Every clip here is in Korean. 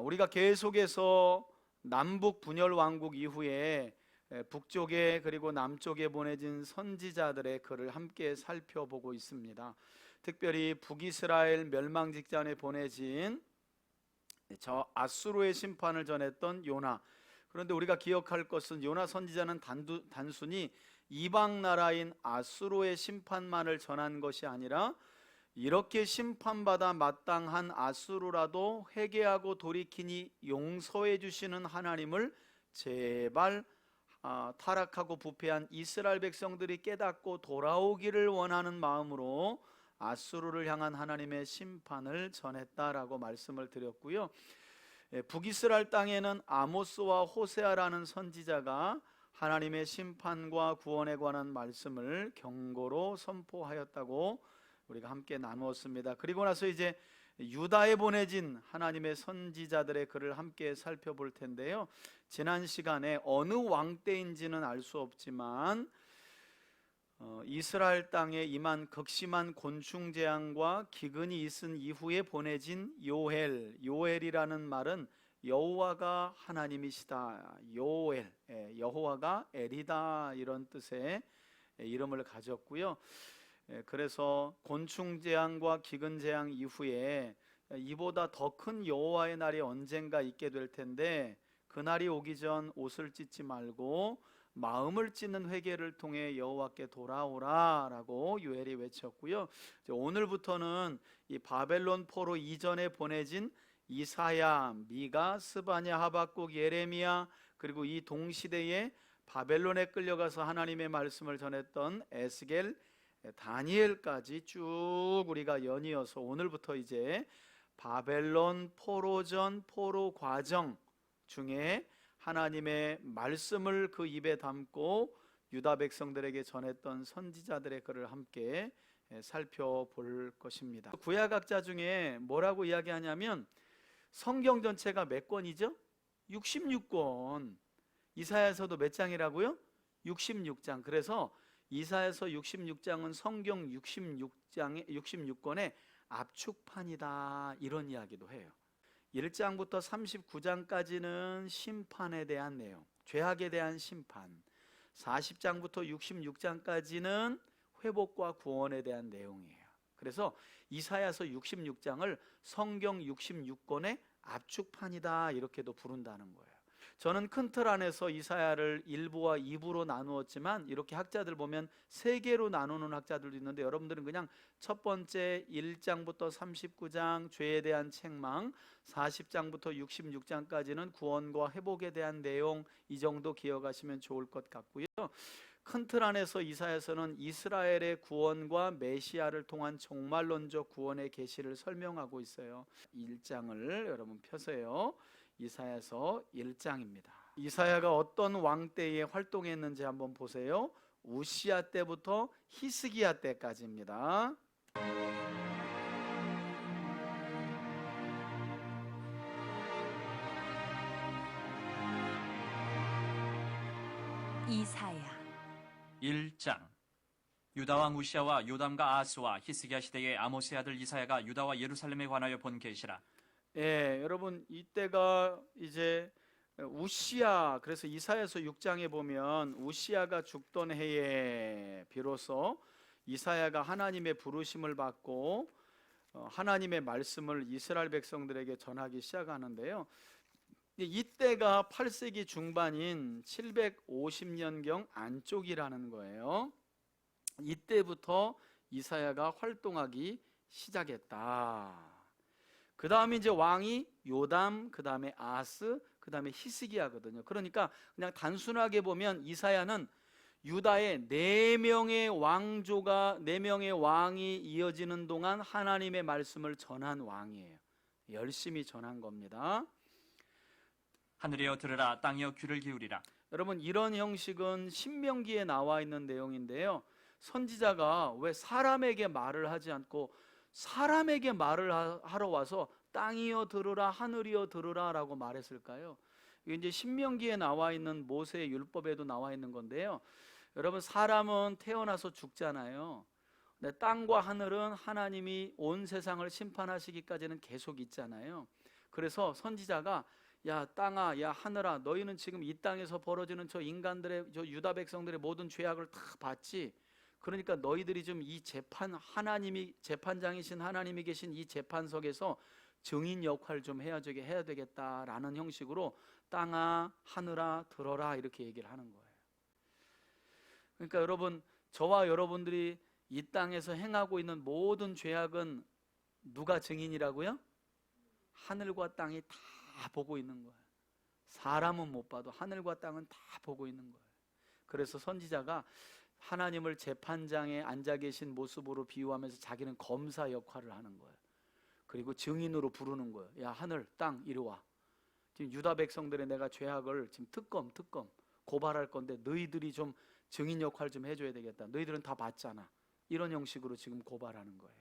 우리가 계속해서 남북 분열 왕국 이후에 북쪽에 그리고 남쪽에 보내진 선지자들의 글을 함께 살펴보고 있습니다. 특별히 북이스라엘 멸망 직전에 보내진 저 아수르의 심판을 전했던 요나. 그런데 우리가 기억할 것은 요나 선지자는 단순히 이방 나라인 아수르의 심판만을 전한 것이 아니라 이렇게 심판받아 마땅한 아수르라도 회개하고 돌이키니 용서해 주시는 하나님을 제발 타락하고 부패한 이스라엘 백성들이 깨닫고 돌아오기를 원하는 마음으로 아수르를 향한 하나님의 심판을 전했다라고 말씀을 드렸고요. 북이스라엘 땅에는 아모스와 호세아라는 선지자가 하나님의 심판과 구원에 관한 말씀을 경고로 선포하였다고 우리가 함께 나누었습니다. 그리고 나서 이제 유다에 보내진 하나님의 선지자들의 글을 함께 살펴볼 텐데요. 지난 시간에 어느 왕 때인지는 알 수 없지만 이스라엘 땅에 임한 극심한 곤충 재앙과 기근이 있은 이후에 보내진 요엘이라는 말은 여호와가 하나님이시다, 요엘, 여호와가 엘이다, 이런 뜻의 이름을 가졌고요. 그래서 곤충 재앙과 기근 재앙 이후에 이보다 더 큰 여호와의 날이 언젠가 있게 될 텐데 그날이 오기 전 옷을 찢지 말고 마음을 찢는 회개를 통해 여호와께 돌아오라라고 요엘이 외쳤고요. 오늘부터는 이 바벨론 포로 이전에 보내진 이사야, 미가, 스바냐, 하박국, 예레미야, 그리고 이 동시대에 바벨론에 끌려가서 하나님의 말씀을 전했던 에스겔, 다니엘까지 쭉 우리가 연이어서 오늘부터 이제 바벨론 포로전, 포로 과정 중에 하나님의 말씀을 그 입에 담고 유다 백성들에게 전했던 선지자들의 글을 함께 살펴볼 것입니다. 구약학자 중에 뭐라고 이야기하냐면 성경 전체가 몇 권이죠? 66권. 이사야서도 몇 장이라고요? 66장. 그래서 이사야서 66장은 성경 66권의 압축판이다, 이런 이야기도 해요. 1장부터 39장까지는 심판에 대한 내용, 죄악에 대한 심판, 40장부터 66장까지는 회복과 구원에 대한 내용이에요. 그래서 이사야서 66장을 성경 66권의 압축판이다, 이렇게도 부른다는 거예요. 저는 큰 틀 안에서 이사야를 1부와 2부로 나누었지만 이렇게 학자들 보면 3개로 나누는 학자들도 있는데 여러분들은 그냥 첫 번째 1장부터 39장 죄에 대한 책망, 40장부터 66장까지는 구원과 회복에 대한 내용, 이 정도 기억하시면 좋을 것 같고요. 큰 틀 안에서 이사야서는 이스라엘의 구원과 메시아를 통한 종말론적 구원의 계시를 설명하고 있어요. 1장을 여러분 펴세요. 이사야서 1장입니다. 이사야가 어떤 왕 때에 활동했는지 한번 보세요. 우시야 때부터 히스기야 때까지입니다. 이사야 1장. 유다왕 우시야와 요담과 아스와 히스기야 시대의 아모스의 아들 이사야가 유다와 예루살렘에 관하여 본 계시라. 여러분 이때가 이제 우시야, 그래서 이사야서 6장에 보면 우시야가 죽던 해에 비로소 이사야가 하나님의 부르심을 받고 하나님의 말씀을 이스라엘 백성들에게 전하기 시작하는데요. 이때가 8세기 중반인 750년경 안쪽이라는 거예요. 이때부터 이사야가 활동하기 시작했다. 그 다음에 이제 왕이 요담, 그 다음에 아스, 그 다음에 히스기야거든요. 그러니까 그냥 단순하게 보면 이사야는 유다의 4명의 왕조가 4명의 왕이 이어지는 동안 하나님의 말씀을 전한 왕이에요. 열심히 전한 겁니다. 하늘이여 들으라, 땅이여 귀를 기울이라. 여러분 이런 형식은 신명기에 나와 있는 내용인데요. 선지자가 왜 사람에게 말을 하지 않고 사람에게 말을 하러 와서 땅이여 들으라, 하늘이여 들으라 라고 말했을까요? 이게 이제 신명기에 나와 있는 모세의 율법에도 나와 있는 건데요. 여러분 사람은 태어나서 죽잖아요. 근데 땅과 하늘은 하나님이 온 세상을 심판하시기까지는 계속 있잖아요. 그래서 선지자가 야 땅아, 야 하늘아, 너희는 지금 이 땅에서 벌어지는 저 인간들의, 저 유다 백성들의 모든 죄악을 다 봤지. 그러니까 너희들이 좀 이 재판, 하나님이 재판장이신 하나님이 계신 이 재판석에서 증인 역할 좀 해야 되겠다라는 형식으로 땅아 하늘아 들어라 이렇게 얘기를 하는 거예요. 그러니까 여러분, 저와 여러분들이 이 땅에서 행하고 있는 모든 죄악은 누가 증인이라고요? 하늘과 땅이 다 보고 있는 거예요. 사람은 못 봐도 하늘과 땅은 다 보고 있는 거예요. 그래서 선지자가 하나님을 재판장에 앉아 계신 모습으로 비유하면서 자기는 검사 역할을 하는 거예요. 그리고 증인으로 부르는 거예요. 야 하늘 땅 이리 와. 지금 유다 백성들의 내가 죄악을 지금 특검 고발할 건데 너희들이 좀 증인 역할 좀 해줘야 되겠다. 너희들은 다 봤잖아. 이런 형식으로 지금 고발하는 거예요.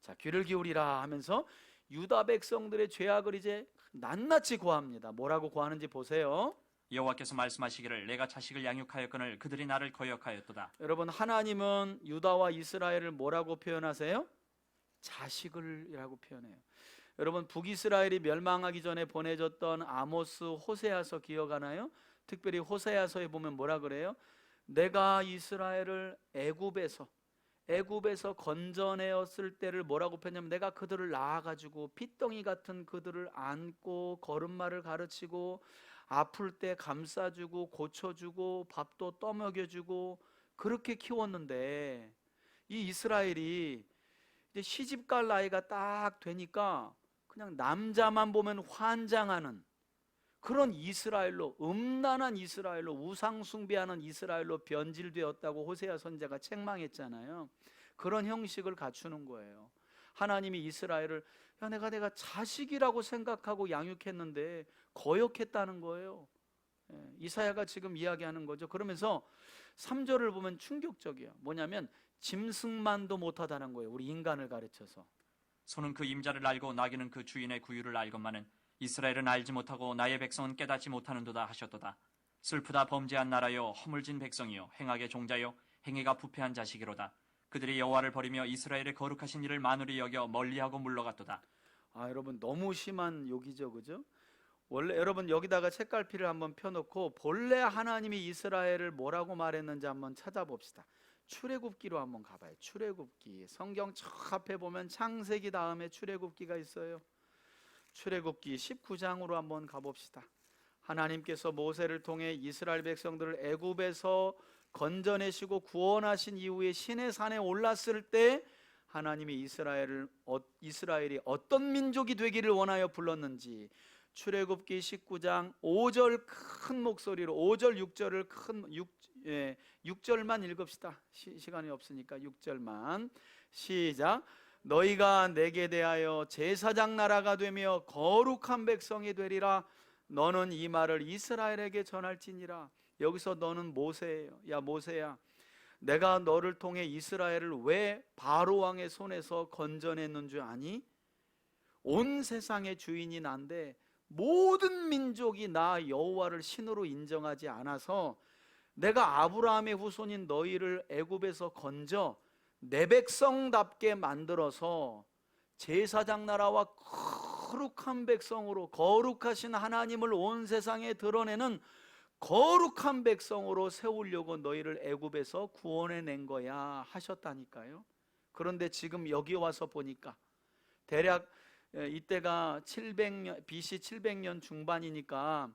자, 귀를 기울이라 하면서 유다 백성들의 죄악을 이제 낱낱이 고합니다. 뭐라고 고하는지 보세요. 여호와께서 말씀하시기를 내가 자식을 양육하였거늘 그들이 나를 거역하였도다. 여러분, 하나님은 유다와 이스라엘을 뭐라고 표현하세요? 자식을이라고 표현해요. 여러분, 북이스라엘이 멸망하기 전에 보내줬던 아모스, 호세아서 기억하나요? 특별히 호세아서에 보면 뭐라 그래요? 내가 이스라엘을 애굽에서 건져내었을 때를 뭐라고 표현하냐면 내가 그들을 낳아가지고 핏덩이 같은 그들을 안고 걸음마를 가르치고 아플 때 감싸주고 고쳐주고 밥도 떠먹여주고 그렇게 키웠는데 이 이스라엘이 이제 시집갈 나이가 딱 되니까 그냥 남자만 보면 환장하는 그런 이스라엘로, 음란한 이스라엘로, 우상 숭배하는 이스라엘로 변질되었다고 호세아 선지자가 책망했잖아요. 그런 형식을 갖추는 거예요. 하나님이 이스라엘을 야 내가 자식이라고 생각하고 양육했는데 거역했다는 거예요. 이사야가 지금 이야기하는 거죠. 그러면서 3절을 보면 충격적이에요. 뭐냐면 짐승만도 못하다는 거예요. 우리 인간을 가르쳐서. 소는 그 임자를 알고 나귀는 그 주인의 구유를 알건만은 이스라엘은 알지 못하고 나의 백성은 깨닫지 못하는도다 하셨도다. 슬프다 범죄한 나라요 허물진 백성이요 행악의 종자요 행위가 부패한 자식이로다. 그들이 여호와를 버리며 이스라엘의 거룩하신 일을 만으리 여겨 멀리하고 물러갔도다. 아 여러분 너무 심한 욕이죠, 그죠? 원래 여러분 여기다가 책갈피를 한번 펴놓고 본래 하나님이 이스라엘을 뭐라고 말했는지 한번 찾아봅시다. 출애굽기로 한번 가봐요. 출애굽기 성경 저 앞에 보면 창세기 다음에 출애굽기가 있어요. 출애굽기 19장으로 한번 가봅시다. 하나님께서 모세를 통해 이스라엘 백성들을 애굽에서 건져내시고 구원하신 이후에 시내산에 올랐을 때 하나님이 이스라엘이 어떤 민족이 되기를 원하여 불렀는지 출애굽기 19장 5절 큰 목소리로 5절 6절을 6절만 읽읍시다. 시간이 없으니까 6절만 시작. 너희가 내게 대하여 제사장 나라가 되며 거룩한 백성이 되리라. 너는 이 말을 이스라엘에게 전할지니라. 여기서 너는 모세예요. 야 모세야, 내가 너를 통해 이스라엘을 왜 바로 왕의 손에서 건져냈는 줄 아니? 온 세상의 주인이 난데 모든 민족이 나 여호와를 신으로 인정하지 않아서 내가 아브라함의 후손인 너희를 애굽에서 건져 내 백성답게 만들어서 제사장 나라와 거룩한 백성으로 거룩하신 하나님을 온 세상에 드러내는 거룩한 백성으로 세우려고 너희를 애굽에서 구원해낸 거야 하셨다니까요. 그런데 지금 여기 와서 보니까 대략 이때가 700년 BC 700년 중반이니까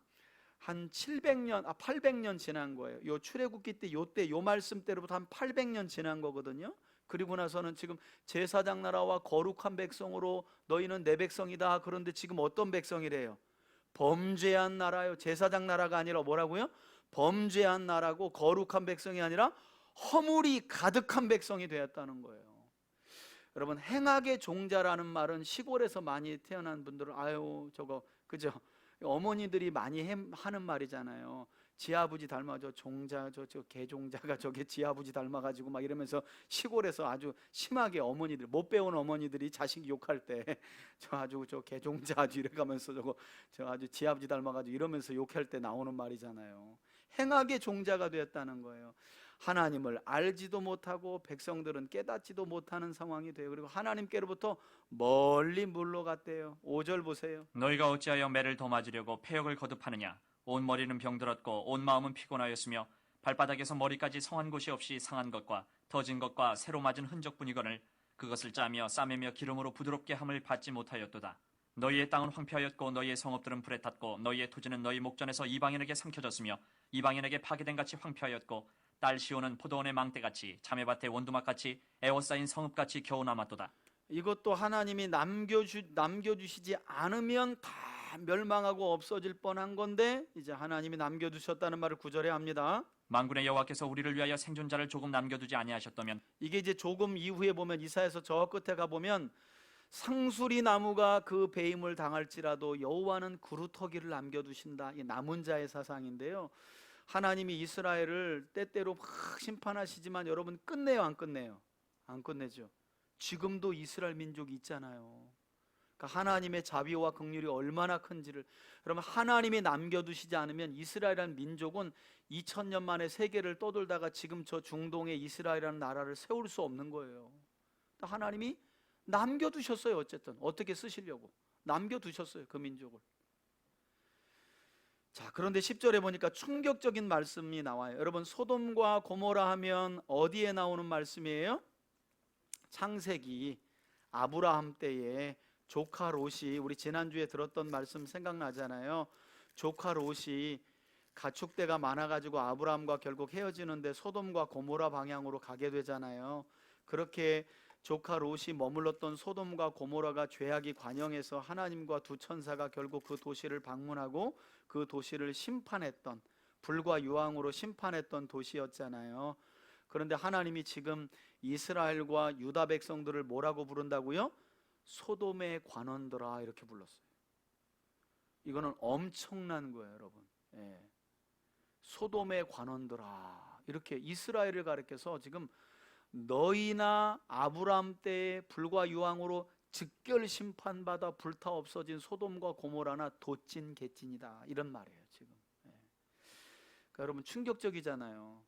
한 800년 지난 거예요. 요 출애굽기 때 요 말씀 때로부터 한 800년 지난 거거든요. 그리고 나서는 지금 제사장 나라와 거룩한 백성으로 너희는 내 백성이다. 그런데 지금 어떤 백성이래요? 범죄한 나라요. 제사장 나라가 아니라 뭐라고요? 범죄한 나라고 거룩한 백성이 아니라 허물이 가득한 백성이 되었다는 거예요. 여러분 행악의 종자라는 말은 시골에서 많이 태어난 분들은 아유 저거 그죠? 어머니들이 많이 하는 말이잖아요. 지아버지 닮아서 종자 저 개종자가 저게 지아버지 닮아가지고 막 이러면서 시골에서 아주 심하게 어머니들 못 배운 어머니들이 자식 욕할 때 저 아주 저 개종자 아주 이래가면서 저 아주 지아버지 닮아가지고 이러면서 욕할 때 나오는 말이잖아요. 행악의 종자가 되었다는 거예요. 하나님을 알지도 못하고 백성들은 깨닫지도 못하는 상황이 돼요. 그리고 하나님께로부터 멀리 물러갔대요. 5절 보세요. 너희가 어찌하여 매를 더 맞으려고 패역을 거듭하느냐? 온 머리는 병들었고 온 마음은 피곤하였으며 발바닥에서 머리까지 성한 곳이 없이 상한 것과 터진 것과 새로 맞은 흔적뿐이거늘 그것을 짜며 싸매며 기름으로 부드럽게 함을 받지 못하였도다. 너희의 땅은 황폐하였고 너희의 성읍들은 불에 탔고 너희의 토지는 너희 목전에서 이방인에게 삼켜졌으며 이방인에게 파괴된 같이 황폐하였고 딸 시온은 포도원의 망대같이 자매밭의 원두막같이 에워싸인 성읍같이 겨우 남았도다. 이것도 하나님이 남겨주시지 않으면 다 멸망하고 없어질 뻔한 건데 이제 하나님이 남겨두셨다는 말을 9절에 합니다. 만군의 여호와께서 우리를 위하여 생존자를 조금 남겨두지 아니하셨다면 이게 이제 조금 이후에 보면 이사야서 저 끝에 가보면 상수리 나무가 그 배임을 당할지라도 여호와는 그루터기를 남겨두신다. 이 남은 자의 사상인데요. 하나님이 이스라엘을 때때로 막 심판하시지만 여러분 끝내요, 안 끝내요? 안 끝내죠. 지금도 이스라엘 민족이 있잖아요. 그러니까 하나님의 자비와 긍휼이 얼마나 큰지를, 그러면 하나님이 남겨두시지 않으면 이스라엘이라는 민족은 2000년 만에 세계를 떠돌다가 지금 저 중동에 이스라엘이라는 나라를 세울 수 없는 거예요. 하나님이 남겨두셨어요. 어쨌든 어떻게 쓰시려고 남겨두셨어요, 그 민족을. 자, 그런데 10절에 보니까 충격적인 말씀이 나와요. 여러분, 소돔과 고모라 하면 어디에 나오는 말씀이에요? 창세기 아브라함 때에 조카 롯이, 우리 지난주에 들었던 말씀 생각나잖아요. 조카 롯이 가축대가 많아가지고 아브라함과 결국 헤어지는데 소돔과 고모라 방향으로 가게 되잖아요. 그렇게 조카 롯이 머물렀던 소돔과 고모라가 죄악이 관영해서 하나님과 두 천사가 결국 그 도시를 방문하고 그 도시를 심판했던, 불과 유황으로 심판했던 도시였잖아요. 그런데 하나님이 지금 이스라엘과 유다 백성들을 뭐라고 부른다고요? 소돔의 관원들아, 이렇게 불렀어요. 이거는 엄청난 거예요, 여러분. 예. 소돔의 관원들아, 이렇게 이스라엘을 가리켜서 지금 너희나 아브라함 때에 불과 유황으로 즉결 심판받아 불타 없어진 소돔과 고모라나 돛진 개찐이다, 이런 말이에요 지금. 예. 그러니까 여러분 충격적이잖아요.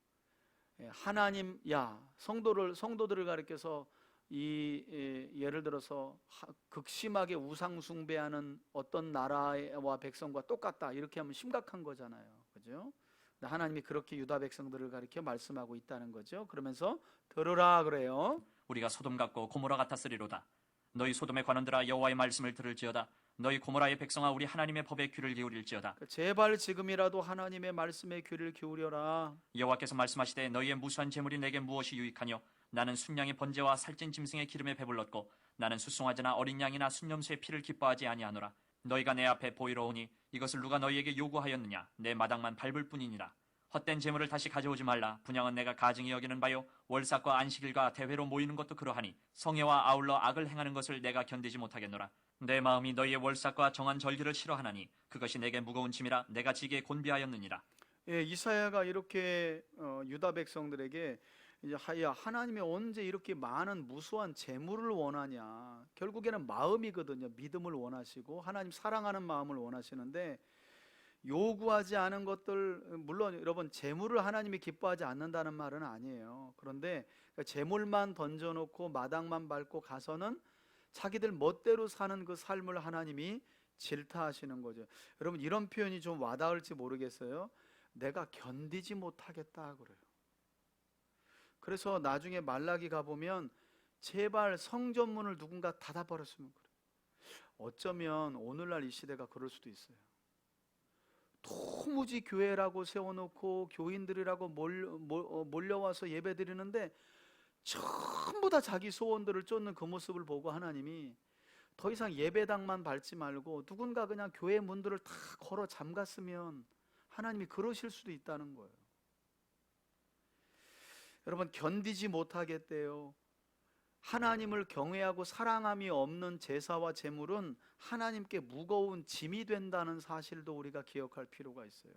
예. 하나님, 성도들을 가리켜서 예를 들어서 극심하게 우상 숭배하는 어떤 나라와 백성과 똑같다, 이렇게 하면 심각한 거잖아요, 그죠? 하나님이 그렇게 유다 백성들을 가리켜 말씀하고 있다는 거죠. 그러면서 들으라 그래요. 우리가 소돔 같고 고모라 같았으리로다. 너희 소돔의 관원들아 여호와의 말씀을 들을지어다. 너희 고모라의 백성아 우리 하나님의 법에 귀를 기울일지어다. 제발 지금이라도 하나님의 말씀에 귀를 기울여라. 여호와께서 말씀하시되 너희의 무수한 재물이 내게 무엇이 유익하뇨? 나는 순양의 번제와 살찐 짐승의 기름에 배불렀고 나는 수송아지나 어린 양이나 순념수의 피를 기뻐하지 아니하노라. 너희가 내 앞에 보이러 오니 이것을 누가 너희에게 요구하였느냐? 내 마당만 밟을 뿐이니라. 헛된 재물을 다시 가져오지 말라. 분양은 내가 가증히 여기는 바요 월삭과 안식일과 대회로 모이는 것도 그러하니 성회와 아울러 악을 행하는 것을 내가 견디지 못하겠노라. 내 마음이 너희의 월삭과 정한 절기를 싫어하나니 그것이 내게 무거운 짐이라 내가 지게 곤비하였느니라. 예, 이사야가 이렇게 유다 백성들에게 이제 하나님이 언제 이렇게 많은 무수한 재물을 원하냐? 결국에는 마음이거든요. 믿음을 원하시고 하나님 사랑하는 마음을 원하시는데 요구하지 않은 것들, 물론 여러분 재물을 하나님이 기뻐하지 않는다는 말은 아니에요. 그런데 재물만 던져놓고 마당만 밟고 가서는 자기들 멋대로 사는 그 삶을 하나님이 질타하시는 거죠. 여러분 이런 표현이 좀 와닿을지 모르겠어요. 내가 견디지 못하겠다 그래요. 그래서 나중에 말라기 가보면 제발 성전문을 누군가 닫아버렸으면 그래요. 어쩌면 오늘날 이 시대가 그럴 수도 있어요. 도무지 교회라고 세워놓고 교인들이라고 몰려와서 예배 드리는데 전부 다 자기 소원들을 쫓는 그 모습을 보고 하나님이 더 이상 예배당만 밟지 말고 누군가 그냥 교회 문들을 다 걸어 잠갔으면 하나님이 그러실 수도 있다는 거예요. 여러분 견디지 못하겠대요. 하나님을 경외하고 사랑함이 없는 제사와 제물은 하나님께 무거운 짐이 된다는 사실도 우리가 기억할 필요가 있어요.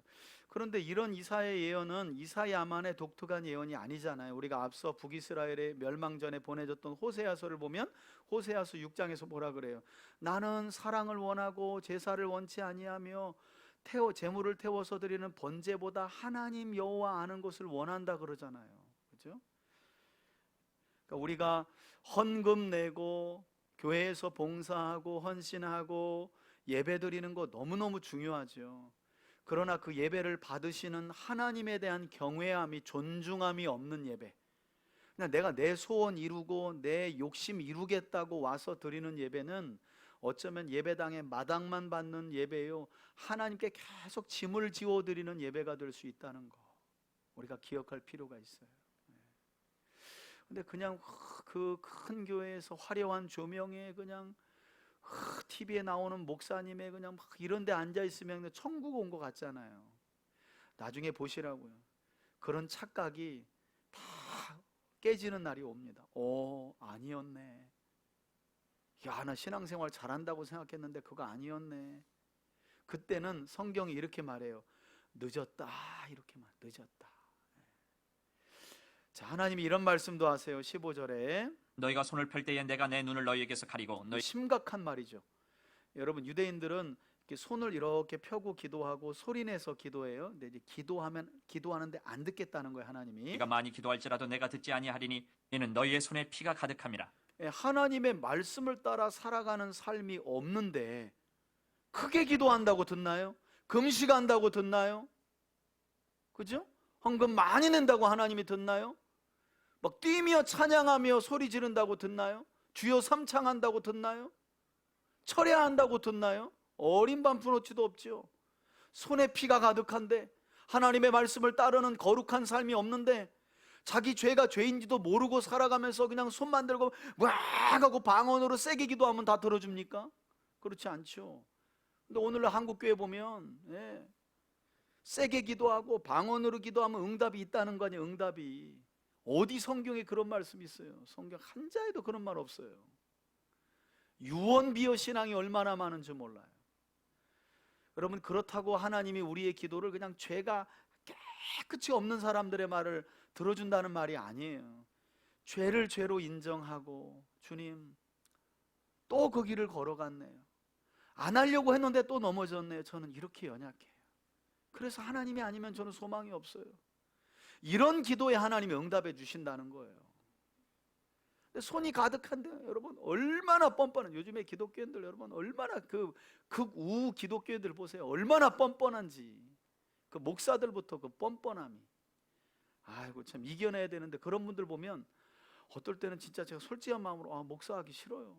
그런데 이런 이사야의 예언은 이사야만의 독특한 예언이 아니잖아요. 우리가 앞서 북이스라엘의 멸망 전에 보내줬던 호세아서를 보면 호세아서 6장에서 뭐라 그래요? 나는 사랑을 원하고 제사를 원치 아니하며 제물을 태워서 드리는 번제보다 하나님 여호와 아는 것을 원한다 그러잖아요. 그러니까 우리가 헌금 내고 교회에서 봉사하고 헌신하고 예배 드리는 거 너무너무 중요하죠. 그러나 그 예배를 받으시는 하나님에 대한 경외함이, 존중함이 없는 예배, 그냥 내가 내 소원 이루고 내 욕심 이루겠다고 와서 드리는 예배는 어쩌면 예배당의 마당만 받는 예배요, 하나님께 계속 짐을 지워 드리는 예배가 될 수 있다는 거 우리가 기억할 필요가 있어요. 근데 그냥 그 큰 교회에서 화려한 조명에 그냥 TV에 나오는 목사님의 그냥 막 이런 데 앉아 있으면 천국 온 것 같잖아요. 나중에 보시라고요. 그런 착각이 다 깨지는 날이 옵니다. 아니었네. 야, 나 신앙생활 잘한다고 생각했는데 그거 아니었네. 그때는 성경이 이렇게 말해요. 늦었다. 이렇게 말, 늦었다. 자, 하나님이 이런 말씀도 하세요. 15절에 너희가 손을 펼 때에 내가 내 눈을 너희에게서 가리고 너희 심각한 말이죠. 여러분, 유대인들은 이렇게 손을 이렇게 펴고 기도하고 소리내서 기도해요. 근데 이제 기도하는데 안 듣겠다는 거예요, 하나님이. 네가 많이 기도할지라도 내가 듣지 아니하리니 이는 너희의 손에 피가 가득함이라. 하나님의 말씀을 따라 살아가는 삶이 없는데 크게 기도한다고 듣나요? 금식한다고 듣나요? 그죠? 헌금 많이 낸다고 하나님이 듣나요? 막 뛰며 찬양하며 소리 지른다고 듣나요? 주여 삼창한다고 듣나요? 철야한다고 듣나요? 어린 반푼어치도 없죠. 손에 피가 가득한데 하나님의 말씀을 따르는 거룩한 삶이 없는데 자기 죄가 죄인지도 모르고 살아가면서 그냥 손만 들고 와 하고 방언으로 세게 기도하면 다 들어줍니까? 그렇지 않죠. 근데 오늘날 한국교회 보면 세게 기도하고 방언으로 기도하면 응답이 있다는 거 아니에요. 응답이 어디 성경에 그런 말씀이 있어요? 성경 한 자에도 그런 말 없어요. 유언비어 신앙이 얼마나 많은지 몰라요. 여러분, 그렇다고 하나님이 우리의 기도를 그냥 죄가 깨끗이 없는 사람들의 말을 들어준다는 말이 아니에요. 죄를 죄로 인정하고 주님 또 그 길을 걸어갔네요. 안 하려고 했는데 또 넘어졌네요. 저는 이렇게 연약해요. 그래서 하나님이 아니면 저는 소망이 없어요. 이런 기도에 하나님이 응답해 주신다는 거예요. 근데 손이 가득한데 여러분 얼마나 뻔뻔한, 요즘에 기독교인들 여러분 얼마나 극우 기독교인들 보세요. 얼마나 뻔뻔한지. 그 목사들부터 그 뻔뻔함이. 아이고 참 이겨내야 되는데 그런 분들 보면 어떨 때는 진짜 제가 솔직한 마음으로 목사하기 싫어요.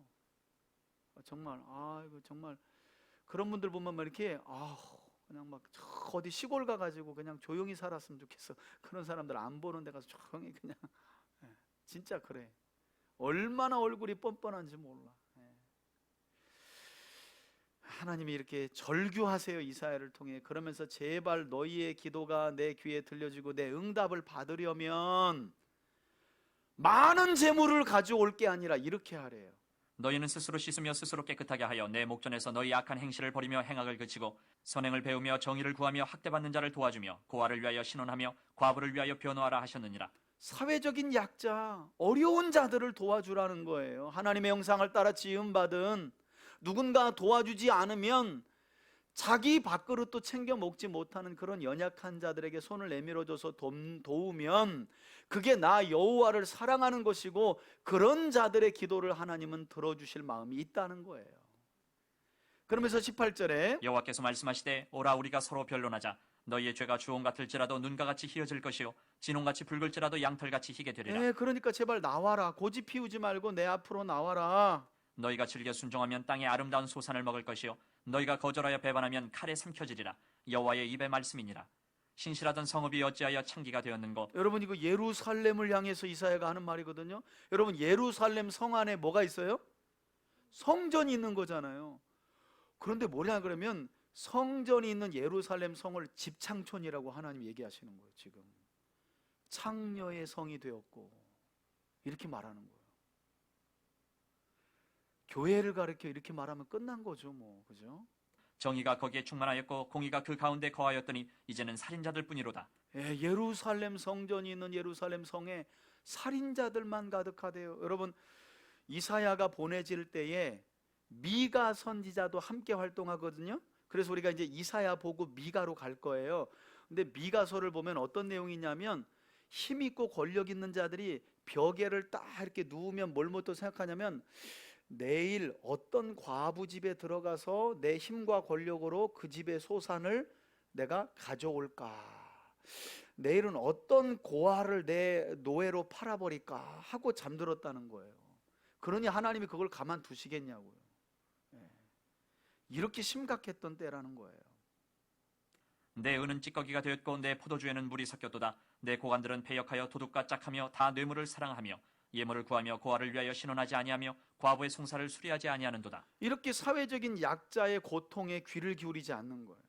정말 아이고 정말 그런 분들 보면 막 이렇게 그냥 막 어디 시골 가가지고 그냥 조용히 살았으면 좋겠어. 그런 사람들 안 보는 데 가서 조용히 그냥 진짜 그래. 얼마나 얼굴이 뻔뻔한지 몰라. 하나님이 이렇게 절규하세요, 이사야를 통해. 그러면서 제발 너희의 기도가 내 귀에 들려지고 내 응답을 받으려면 많은 재물을 가져올 게 아니라 이렇게 하래요. 너희는 스스로 씻으며 스스로 깨끗하게 하여 내 목전에서 너희 악한 행실을 버리며 행악을 그치고 선행을 배우며 정의를 구하며 학대받는 자를 도와주며 고아를 위하여 신원하며 과부를 위하여 변호하라 하셨느니라. 사회적인 약자, 어려운 자들을 도와주라는 거예요. 하나님의 형상을 따라 지음받은 누군가 도와주지 않으면 자기 밥그릇도 챙겨 먹지 못하는 그런 연약한 자들에게 손을 내밀어줘서 도우면 그게 나 여호와를 사랑하는 것이고 그런 자들의 기도를 하나님은 들어주실 마음이 있다는 거예요. 그러면서 18절에 여호와께서 말씀하시되 오라 우리가 서로 변론하자. 너희의 죄가 주홍 같을지라도 눈과 같이 희어질 것이요 진홍같이 붉을지라도 양털같이 희게 되리라. 그러니까 제발 나와라. 고집 피우지 말고 내 앞으로 나와라. 너희가 즐겨 순종하면 땅의 아름다운 소산을 먹을 것이요 너희가 거절하여 배반하면 칼에 삼켜지리라. 여호와의 입의 말씀이니라. 신실하던 성읍이 어찌하여 창기가 되었는고. 여러분 이거 예루살렘을 향해서 이사야가 하는 말이거든요. 여러분 예루살렘 성 안에 뭐가 있어요? 성전이 있는 거잖아요. 그런데 뭐냐 그러면 성전이 있는 예루살렘 성을 집창촌이라고 하나님 얘기하시는 거예요. 지금 창녀의 성이 되었고 이렇게 말하는 거예요. 교회를 가리켜 이렇게 말하면 끝난 거죠, 뭐. 그죠? 정의가 거기에 충만하였고 공의가 그 가운데 거하였더니 이제는 살인자들 뿐이로다. 예루살렘 성전이 있는 예루살렘 성에 살인자들만 가득하대요. 여러분 이사야가 보내질 때에 미가 선지자도 함께 활동하거든요. 그래서 우리가 이제 이사야 보고 미가로 갈 거예요. 근데 미가서를 보면 어떤 내용이 있냐면 힘 있고 권력 있는 자들이 벽에를 딱 이렇게 누우면 뭘 못 생각하냐면 내일 어떤 과부 집에 들어가서 내 힘과 권력으로 그 집의 소산을 내가 가져올까? 내일은 어떤 고아를 내 노예로 팔아버릴까 하고 잠들었다는 거예요. 그러니 하나님이 그걸 가만두시겠냐고요. 예. 이렇게 심각했던 때라는 거예요. 내 은은 찌꺼기가 되었고 내 포도주에는 물이 섞였도다. 내 고관들은 패역하여 도둑과 짝하며 다 뇌물을 사랑하며 예물을 구하며 고아를 위하여 신원하지 아니하며 과부의 송사를 수리하지 아니하는도다. 이렇게 사회적인 약자의 고통에 귀를 기울이지 않는 거예요.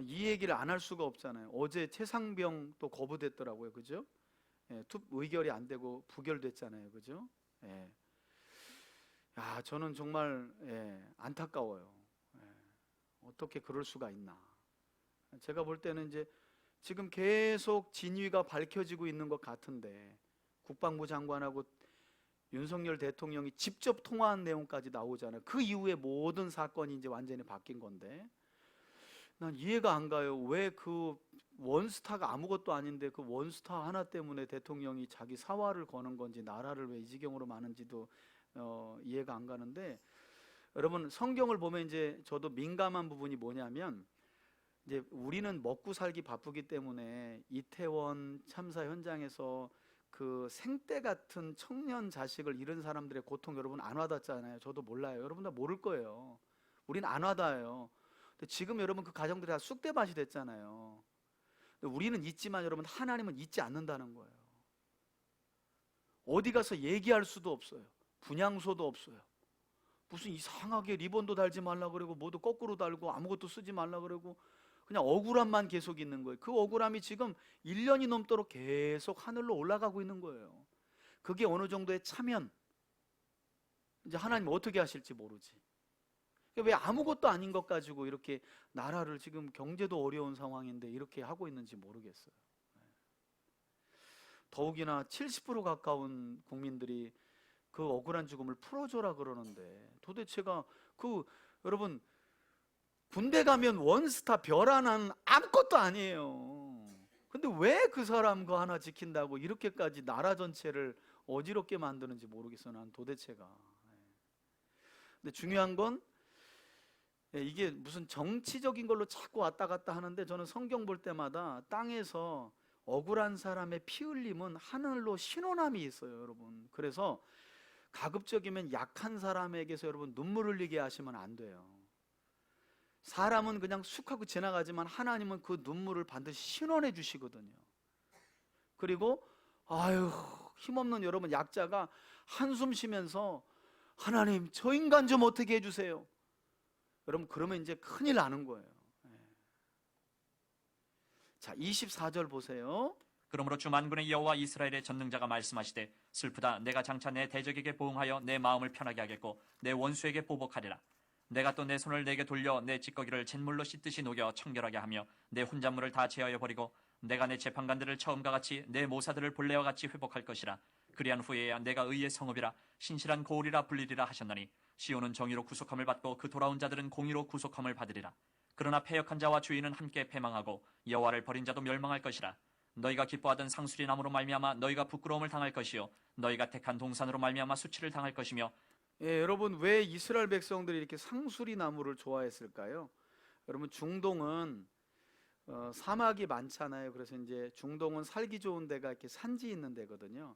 이 얘기를 안 할 수가 없잖아요. 어제 최상병 또 거부됐더라고요. 그죠? 예, 의결이 안 되고 부결됐잖아요. 그죠? 예. 야, 저는 정말 안타까워요. 예. 어떻게 그럴 수가 있나. 제가 볼 때는 이제 지금 계속 진위가 밝혀지고 있는 것 같은데 국방부 장관하고 윤석열 대통령이 직접 통화한 내용까지 나오잖아요. 그 이후에 모든 사건이 이제 완전히 바뀐 건데 난 이해가 안 가요. 왜 그 원스타가 아무것도 아닌데 그 원스타 하나 때문에 대통령이 자기 사활을 거는 건지 나라를 왜 이 지경으로 마는지도 이해가 안 가는데 여러분 성경을 보면 이제 저도 민감한 부분이 뭐냐면 이제 우리는 먹고 살기 바쁘기 때문에 이태원 참사 현장에서 그 생떼 같은 청년 자식을 잃은 사람들의 고통 여러분 안 와닿잖아요. 저도 몰라요. 여러분 다 모를 거예요. 우린 안 와닿아요. 근데 지금 여러분 그 가정들이 다 쑥대밭이 됐잖아요. 근데 우리는 잊지만 여러분 하나님은 잊지 않는다는 거예요. 어디 가서 얘기할 수도 없어요. 분향소도 없어요. 무슨 이상하게 리본도 달지 말라 그러고 뭐도 거꾸로 달고 아무것도 쓰지 말라 그러고 그냥 억울함만 계속 있는 거예요. 그 억울함이 지금 1년이 넘도록 계속 하늘로 올라가고 있는 거예요. 그게 어느 정도의 차면 이제 하나님 어떻게 하실지 모르지. 왜 아무것도 아닌 것 가지고 이렇게 나라를 지금 경제도 어려운 상황인데 이렇게 하고 있는지 모르겠어요. 더욱이나 70% 가까운 국민들이 그 억울한 죽음을 풀어줘라 그러는데 도대체가 그 여러분 군대 가면 원스타 별 하나는 아무것도 아니에요. 근데 왜 그 사람 거 하나 지킨다고 이렇게까지 나라 전체를 어지럽게 만드는지 모르겠어. 난 도대체가. 근데 중요한 건 이게 무슨 정치적인 걸로 자꾸 왔다 갔다 하는데 저는 성경 볼 때마다 땅에서 억울한 사람의 피 흘림은 하늘로 신원함이 있어요, 여러분. 그래서 가급적이면 약한 사람에게서 여러분 눈물 흘리게 하시면 안 돼요. 사람은 그냥 쑥 하고 지나가지만 하나님은 그 눈물을 반드시 신원해 주시거든요. 그리고 아유 힘없는 여러분 약자가 한숨 쉬면서 하나님 저 인간 좀 어떻게 해주세요. 여러분 그러면 이제 큰일 나는 거예요. 자 24절 보세요. 그러므로 주 만군의 여호와 이스라엘의 전능자가 말씀하시되 슬프다. 내가 장차 내 대적에게 보응하여 내 마음을 편하게 하겠고 내 원수에게 보복하리라. 내가 또 내 손을 내게 돌려 내 찌꺼기를 잿물로 씻듯이 녹여 청결하게 하며 내 혼잣물을 다 제하여 버리고 내가 내 재판관들을 처음과 같이 내 모사들을 본래와 같이 회복할 것이라. 그리한 후에야 내가 의의 성읍이라 신실한 고을이라 불리리라 하셨나니 시온은 정의로 구속함을 받고 그 돌아온 자들은 공의로 구속함을 받으리라. 그러나 패역한 자와 주인은 함께 패망하고 여호와를 버린 자도 멸망할 것이라. 너희가 기뻐하던 상수리 나무로 말미암아 너희가 부끄러움을 당할 것이요 너희가 택한 동산으로 말미암아 수치를 당할 것이며. 여러분 왜 이스라엘 백성들이 이렇게 상수리 나무를 좋아했을까요? 여러분 중동은 사막이 많잖아요. 그래서 이제 중동은 살기 좋은 데가 이렇게 산지 있는 데거든요.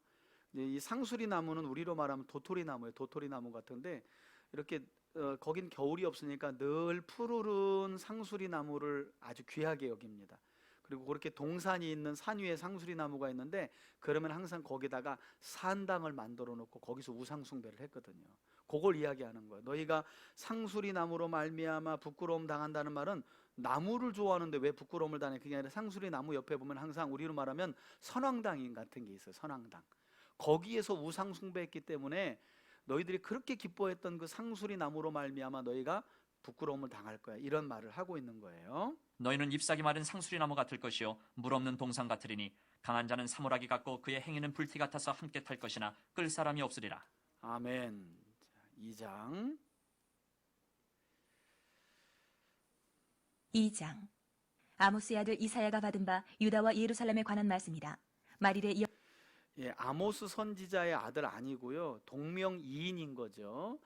이제 이 상수리 나무는 우리로 말하면 도토리 나무예요. 도토리 나무 같은데 이렇게 거긴 겨울이 없으니까 늘 푸르른 상수리 나무를 아주 귀하게 여깁니다. 그리고 그렇게 동산이 있는 산 위에 상수리 나무가 있는데 그러면 항상 거기다가 산당을 만들어 놓고 거기서 우상 숭배를 했거든요. 그걸 이야기하는 거예요. 너희가 상수리 나무로 말미암아 부끄러움 당한다는 말은 나무를 좋아하는데 왜 부끄러움을 당해? 그게 아니라 상수리 나무 옆에 보면 항상 우리로 말하면 선왕당 같은 게 있어요. 선왕당. 거기에서 우상 숭배했기 때문에 너희들이 그렇게 기뻐했던 그 상수리 나무로 말미암아 너희가 부끄러움을 당할 거야. 이런 말을 하고 있는 거예요. 너희는 잎사귀 마른 상수리 나무 같을 것이요 물 없는 동산 같으리니 강한 자는 사물하기 같고 그의 행위는 불티 같아서 함께 탈 것이나 끌 사람이 없으리라. 아멘. 2장 2장 아모스의 아들 이사야가 받은 바 유다와 예루살렘에 관한 말씀이라. 말일에 예, 아모스 선지자의 아들 아니고요. 동명이인인 거죠.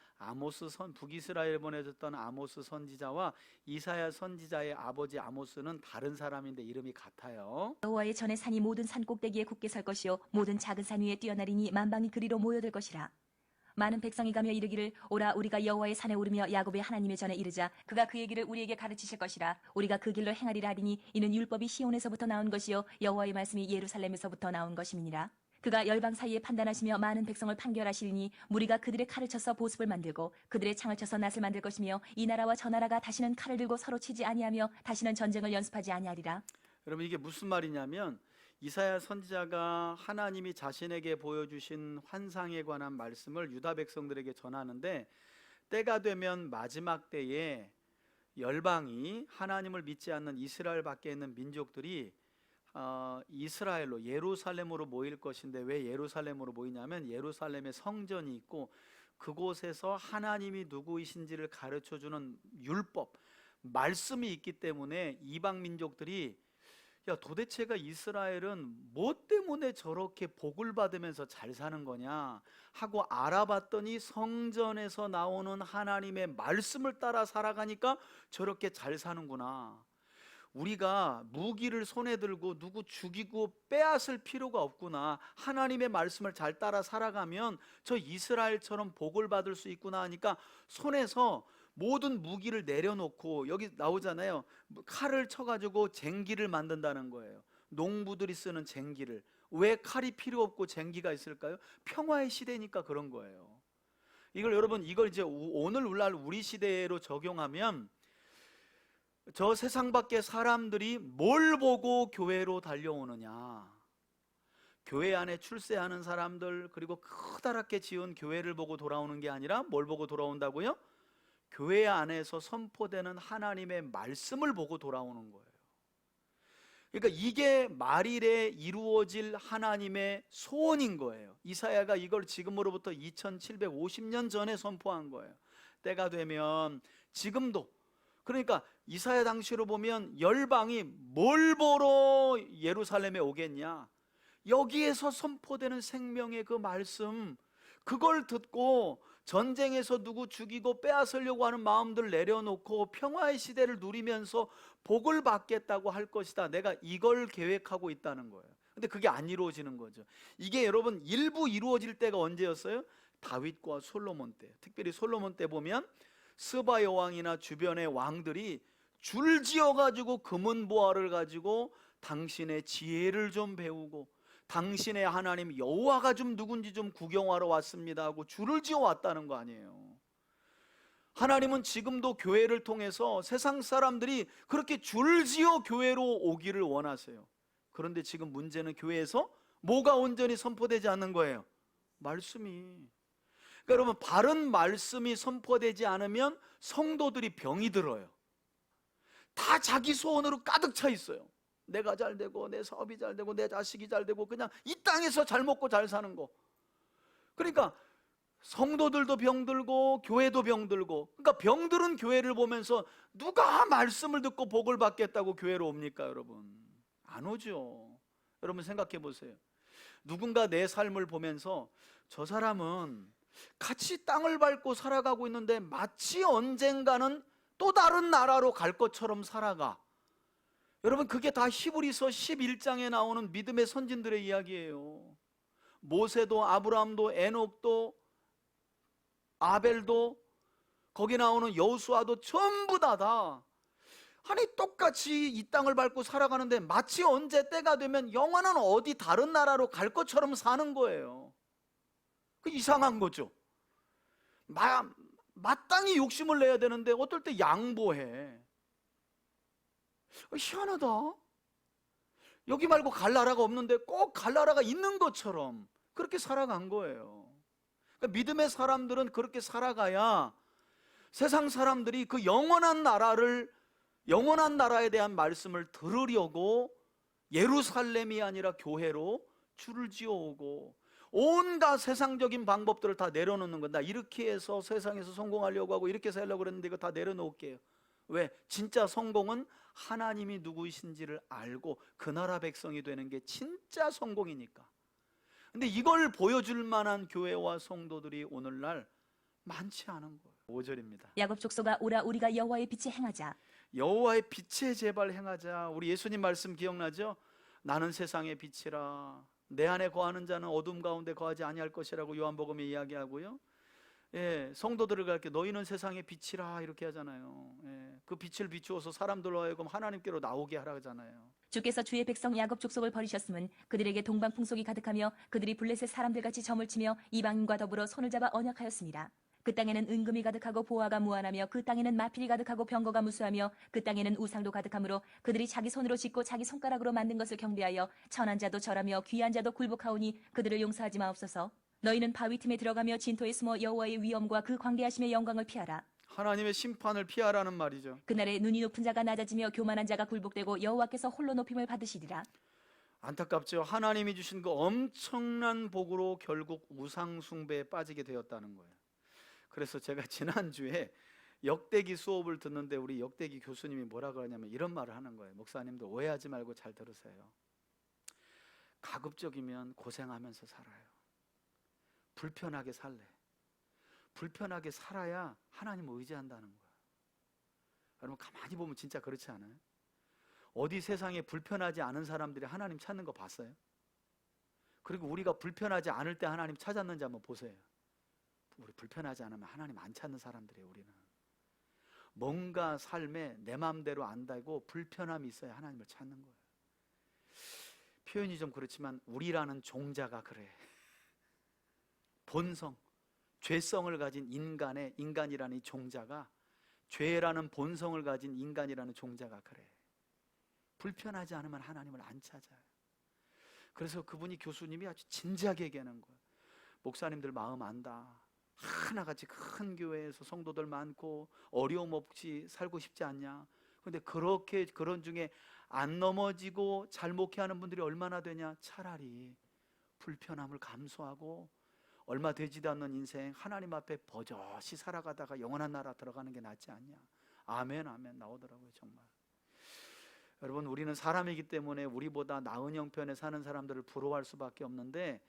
북이스라엘 보내졌던 아모스 선지자와 이사야 선지자의 아버지 아모스는 다른 사람인데 이름이 같아요. 여호와의 전에 산이 모든 산 꼭대기에 굳게 설 것이요 모든 작은 산 위에 뛰어나리니 만방이 그리로 모여들 것이라. 많은 백성이 가며 이르기를 오라 우리가 여호와의 산에 오르며 야곱의 하나님의 전에 이르자 그가 그의 길을 우리에게 가르치실 것이라. 우리가 그 길로 행하리라 하리니 이는 율법이 시온에서부터 나온 것이요 여호와의 말씀이 예루살렘에서부터 나온 것임이니라. 그가 열방 사이에 판단하시며 많은 백성을 판결하시리니 무리가 그들의 칼을 쳐서 보습을 만들고 그들의 창을 쳐서 낫을 만들 것이며 이 나라와 저 나라가 다시는 칼을 들고 서로 치지 아니하며 다시는 전쟁을 연습하지 아니하리라. 여러분 이게 무슨 말이냐면 이사야 선지자가 하나님이 자신에게 보여주신 환상에 관한 말씀을 유다 백성들에게 전하는데 때가 되면 마지막 때에 열방이 하나님을 믿지 않는 이스라엘 밖에 있는 민족들이 이스라엘로 예루살렘으로 모일 것인데 왜 예루살렘으로 모이냐면 예루살렘에 성전이 있고 그곳에서 하나님이 누구이신지를 가르쳐주는 율법, 말씀이 있기 때문에 이방 민족들이 야 도대체가 이스라엘은 뭐 때문에 저렇게 복을 받으면서 잘 사는 거냐 하고 알아봤더니 성전에서 나오는 하나님의 말씀을 따라 살아가니까 저렇게 잘 사는구나. 우리가 무기를 손에 들고 누구 죽이고 빼앗을 필요가 없구나. 하나님의 말씀을 잘 따라 살아가면 저 이스라엘처럼 복을 받을 수 있구나 하니까 손에서 모든 무기를 내려놓고 여기 나오잖아요. 칼을 쳐가지고 쟁기를 만든다는 거예요. 농부들이 쓰는 쟁기를. 왜 칼이 필요 없고 쟁기가 있을까요? 평화의 시대니까 그런 거예요. 이걸 이제 오늘날 우리 시대로 적용하면 저 세상 밖의 사람들이 뭘 보고 교회로 달려오느냐. 교회 안에 출세하는 사람들 그리고 커다랗게 지은 교회를 보고 돌아오는 게 아니라 뭘 보고 돌아온다고요? 교회 안에서 선포되는 하나님의 말씀을 보고 돌아오는 거예요. 그러니까 이게 말일에 이루어질 하나님의 소원인 거예요. 이사야가 이걸 지금으로부터 2750년 전에 선포한 거예요. 때가 되면 지금도 그러니까 이사야 당시로 보면 열방이 뭘 보러 예루살렘에 오겠냐? 여기에서 선포되는 생명의 그 말씀 그걸 듣고 전쟁에서 누구 죽이고 빼앗으려고 하는 마음들 내려놓고 평화의 시대를 누리면서 복을 받겠다고 할 것이다. 내가 이걸 계획하고 있다는 거예요. 근데 그게 안 이루어지는 거죠. 이게 여러분 일부 이루어질 때가 언제였어요? 다윗과 솔로몬 때. 특별히 솔로몬 때 보면 스바 여왕이나 주변의 왕들이 줄지어 가지고 금은 보화를 가지고 당신의 지혜를 좀 배우고 당신의 하나님 여호와가 좀 누군지 좀 구경하러 왔습니다 하고 줄을 지어 왔다는 거 아니에요. 하나님은 지금도 교회를 통해서 세상 사람들이 그렇게 줄을 지어 교회로 오기를 원하세요. 그런데 지금 문제는 교회에서 뭐가 온전히 선포되지 않는 거예요? 말씀이. 그러니까 여러분 바른 말씀이 선포되지 않으면 성도들이 병이 들어요. 다 자기 소원으로 가득 차 있어요. 내가 잘 되고 내 사업이 잘 되고 내 자식이 잘 되고 그냥 이 땅에서 잘 먹고 잘 사는 거. 그러니까 성도들도 병들고 교회도 병들고. 그러니까 병들은 교회를 보면서 누가 말씀을 듣고 복을 받겠다고 교회로 옵니까 여러분? 안 오죠. 여러분 생각해 보세요. 누군가 내 삶을 보면서 저 사람은 같이 땅을 밟고 살아가고 있는데 마치 언젠가는 또 다른 나라로 갈 것처럼 살아가. 여러분 그게 다 히브리서 11장에 나오는 믿음의 선진들의 이야기예요. 모세도 아브라함도 에녹도 아벨도 거기 나오는 여호수아도 전부 다 아니 똑같이 이 땅을 밟고 살아가는데 마치 언제 때가 되면 영원한 어디 다른 나라로 갈 것처럼 사는 거예요. 그 이상한 거죠. 마땅히 욕심을 내야 되는데 어떨 때 양보해. 희한하다. 여기 말고 갈 나라가 없는데 꼭 갈 나라가 있는 것처럼 그렇게 살아간 거예요. 그러니까 믿음의 사람들은 그렇게 살아가야 세상 사람들이 그 영원한 나라에 대한 말씀을 들으려고 예루살렘이 아니라 교회로 줄을 지어오고 온갖 세상적인 방법들을 다 내려놓는 거다. 이렇게 해서 세상에서 성공하려고 하고 이렇게 살려고 그랬는데 이거 다 내려놓을게요. 왜? 진짜 성공은 하나님이 누구이신지를 알고 그 나라 백성이 되는 게 진짜 성공이니까. 근데 이걸 보여줄 만한 교회와 성도들이 오늘날 많지 않은 거예요. 5절입니다. 야곱 족속아 오라 우리가 여호와의 빛에 행하자. 여호와의 빛에 제발 행하자. 우리 예수님 말씀 기억나죠? 나는 세상의 빛이라 내 안에 거하는 자는 어둠 가운데 거하지 아니할 것이라고 요한복음에 이야기하고요. 예, 성도들을 가르쳐 너희는 세상의 빛이라 이렇게 하잖아요. 예, 그 빛을 비추어서 사람들로 하여금 하나님께로 나오게 하라 하잖아요. 주께서 주의 백성 야곱 족속을 버리셨음은 그들에게 동방 풍속이 가득하며 그들이 블레셋 사람들같이 점을 치며 이방인과 더불어 손을 잡아 언약하였습니다. 그 땅에는 은금이 가득하고 보화가 무한하며 그 땅에는 마필이 가득하고 병거가 무수하며 그 땅에는 우상도 가득하므로 그들이 자기 손으로 짓고 자기 손가락으로 만든 것을 경배하여 천한 자도 절하며 귀한 자도 굴복하오니 그들을 용서하지 마옵소서. 너희는 바위 틈에 들어가며 진토에 숨어 여호와의 위엄과 그 광대하심의 영광을 피하라. 하나님의 심판을 피하라는 말이죠. 그날에 눈이 높은 자가 낮아지며 교만한 자가 굴복되고 여호와께서 홀로 높임을 받으시리라. 안타깝죠. 하나님이 주신 그 엄청난 복으로 결국 우상 숭배에 빠지게 되었다는 거예요. 그래서 제가 지난주에 역대기 수업을 듣는데 우리 역대기 교수님이 뭐라 그러냐면 이런 말을 하는 거예요. 목사님도 오해하지 말고 잘 들으세요. 가급적이면 고생하면서 살아요. 불편하게 살래. 불편하게 살아야 하나님을 의지한다는 거예요. 여러분 가만히 보면 진짜 그렇지 않아요? 어디 세상에 불편하지 않은 사람들이 하나님 찾는 거 봤어요? 그리고 우리가 불편하지 않을 때 하나님 찾았는지 한번 보세요. 우리 불편하지 않으면 하나님 안 찾는 사람들이에요. 우리는 뭔가 삶에 내 마음대로 안 되고 불편함이 있어야 하나님을 찾는 거예요. 표현이 좀 그렇지만 우리라는 종자가 그래. 본성, 죄성을 가진 인간이라는 이 종자가, 죄라는 본성을 가진 인간이라는 종자가 그래. 불편하지 않으면 하나님을 안 찾아요. 그래서 그분이 교수님이 아주 진지하게 얘기하는 거예요. 목사님들 마음 안다. 하나같이 큰 교회에서 성도들 많고 어려움 없이 살고 싶지 않냐? 그런데 그렇게 그런 중에 안 넘어지고 잘 목회하는 분들이 얼마나 되냐? 차라리 불편함을 감수하고 얼마 되지도 않는 인생 하나님 앞에 버젓이 살아가다가 영원한 나라 들어가는 게 낫지 않냐? 아멘 아멘 나오더라고요. 정말. 여러분 우리는 사람이기 때문에 우리보다 나은 형편에 사는 사람들을 부러워할 수밖에 없는데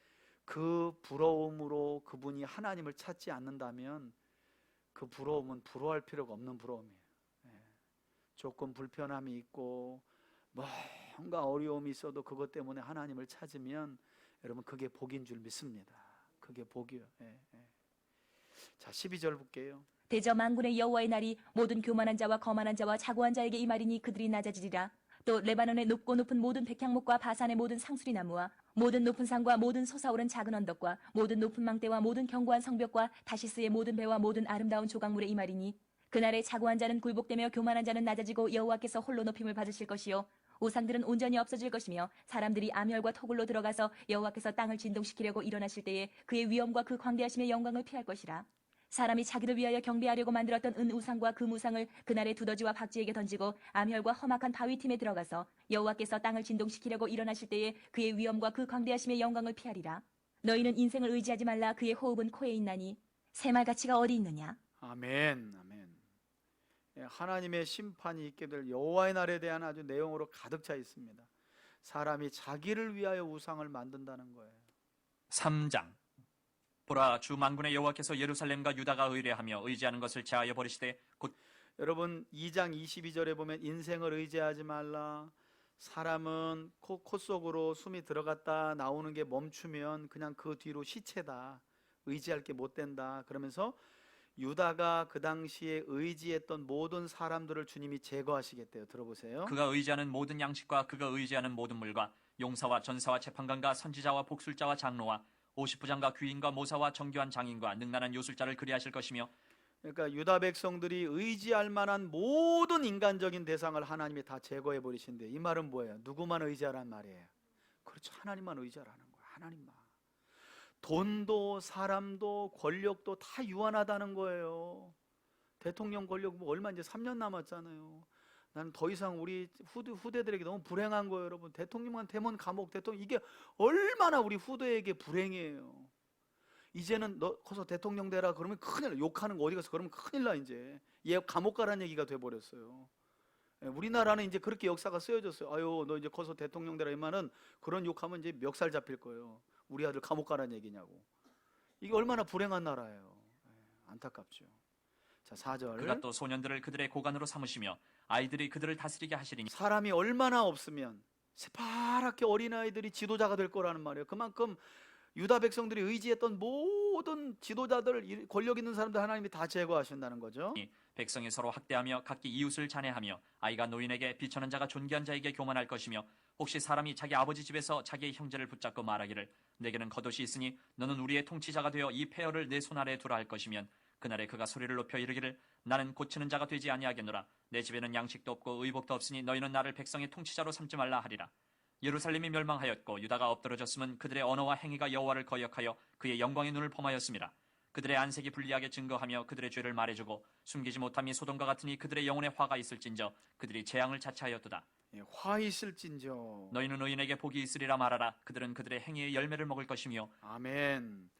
그 부러움으로 그분이 하나님을 찾지 않는다면 그 부러움은 부러워할 필요가 없는 부러움이에요. 조금 불편함이 있고 뭔가 어려움이 있어도 그것 때문에 하나님을 찾으면 여러분 그게 복인 줄 믿습니다. 그게 복이요. 자 12절 볼게요. 대저 만군의 여호와의 날이 모든 교만한 자와 거만한 자와 자고한 자에게 이 말이니 그들이 낮아지리라. 또 레바논의 높고 높은 모든 백향목과 바산의 모든 상수리 나무와 모든 높은 산과 모든 솟아오른 작은 언덕과 모든 높은 망대와 모든 견고한 성벽과 다시스의 모든 배와 모든 아름다운 조각물의 이 말이니 그날에 자고한 자는 굴복되며 교만한 자는 낮아지고 여호와께서 홀로 높임을 받으실 것이요 우상들은 온전히 없어질 것이며 사람들이 암혈과 토굴로 들어가서 여호와께서 땅을 진동시키려고 일어나실 때에 그의 위엄과 그 광대하심의 영광을 피할 것이라. 사람이 자기를 위하여 경배하려고 만들었던 은 우상과 금 우상을 그날의 두더지와 박쥐에게 던지고 암혈과 험악한 바위 틈에 들어가서 여호와께서 땅을 진동시키려고 일어나실 때에 그의 위엄과 그 광대하심의 영광을 피하리라. 너희는 인생을 의지하지 말라. 그의 호흡은 코에 있나니 새말 가치가 어디 있느냐. 아멘 아멘. 하나님의 심판이 있게 될 여호와의 날에 대한 아주 내용으로 가득 차 있습니다. 사람이 자기를 위하여 우상을 만든다는 거예요. 3장 보라 주 만군의 여호와께서 예루살렘과 유다가 의뢰하며 의지하는 것을 제하여 버리시되 곧 여러분 2장 22절에 보면 인생을 의지하지 말라. 사람은 코 속으로 숨이 들어갔다 나오는 게 멈추면 그냥 그 뒤로 시체다. 의지할 게 못 된다. 그러면서 유다가 그 당시에 의지했던 모든 사람들을 주님이 제거하시겠대요. 들어보세요. 그가 의지하는 모든 양식과 그가 의지하는 모든 물과 용사와 전사와 재판관과 선지자와 복술자와 장로와 50부장과 귀인과 모사와 정교한 장인과 능란한 요술자를 그리하실 것이며 그러니까 유다 백성들이 의지할 만한 모든 인간적인 대상을 하나님이 다 제거해 버리신대. 이 말은 뭐예요? 누구만 의지하라는 말이에요? 그렇죠. 하나님만 의지하라는 거예요. 하나님만. 돈도 사람도 권력도 다 유한하다는 거예요. 대통령 권력 뭐 얼마 이제 3년 남았잖아요. 나는 더 이상 우리 후대들에게 너무 불행한 거예요. 여러분 대통령만 되면 감옥, 대통령 이게 얼마나 우리 후대에게 불행이에요. 이제는 너 커서 대통령 되라 그러면 큰일 나. 욕하는 거 어디 가서 그러면 큰일 나. 이제 얘 감옥 가라는 얘기가 돼버렸어요. 우리나라는 이제 그렇게 역사가 쓰여졌어요. 아유 너 이제 커서 대통령 되라 이 말은 그런 욕하면 이제 멱살 잡힐 거예요. 우리 아들 감옥 가라는 얘기냐고. 이게 얼마나 불행한 나라예요. 안타깝죠. 자, 4절. 그가 또 소년들을 그들의 고관으로 삼으시며 아이들이 그들을 다스리게 하시리니 사람이 얼마나 없으면 새파랗게 어린아이들이 지도자가 될 거라는 말이에요. 그만큼 유다 백성들이 의지했던 모든 지도자들, 권력 있는 사람들 하나님이 다 제거하신다는 거죠. 백성이 서로 학대하며 각기 이웃을 잔해하며 아이가 노인에게 비천한 자가 존귀한 자에게 교만할 것이며 혹시 사람이 자기 아버지 집에서 자기의 형제를 붙잡고 말하기를 내게는 겉옷이 있으니 너는 우리의 통치자가 되어 이 폐허를 내 손 아래에 두라 할 것이면 그날에 그가 소리를 높여 이르기를 나는 고치는 자가 되지 아니하겠노라. 내 집에는 양식도 없고 의복도 없으니 너희는 나를 백성의 통치자로 삼지 말라 하리라. 예루살렘이 멸망하였고 유다가 엎드러졌으면 그들의 언어와 행위가 여호와를 거역하여 그의 영광의 눈을 범하였음이라. 그들의 안색이 불리하게 증거하며 그들의 죄를 말해주고 숨기지 못함이 소돔과 같으니 그들의 영혼에 화가 있을진저 그들이 재앙을 자처하였도다. 화 있을진저. 너희는 의인에게 복이 있으리라 말하라. 그들은 그들의 행위의 열매를 먹을 것이며. 아멘.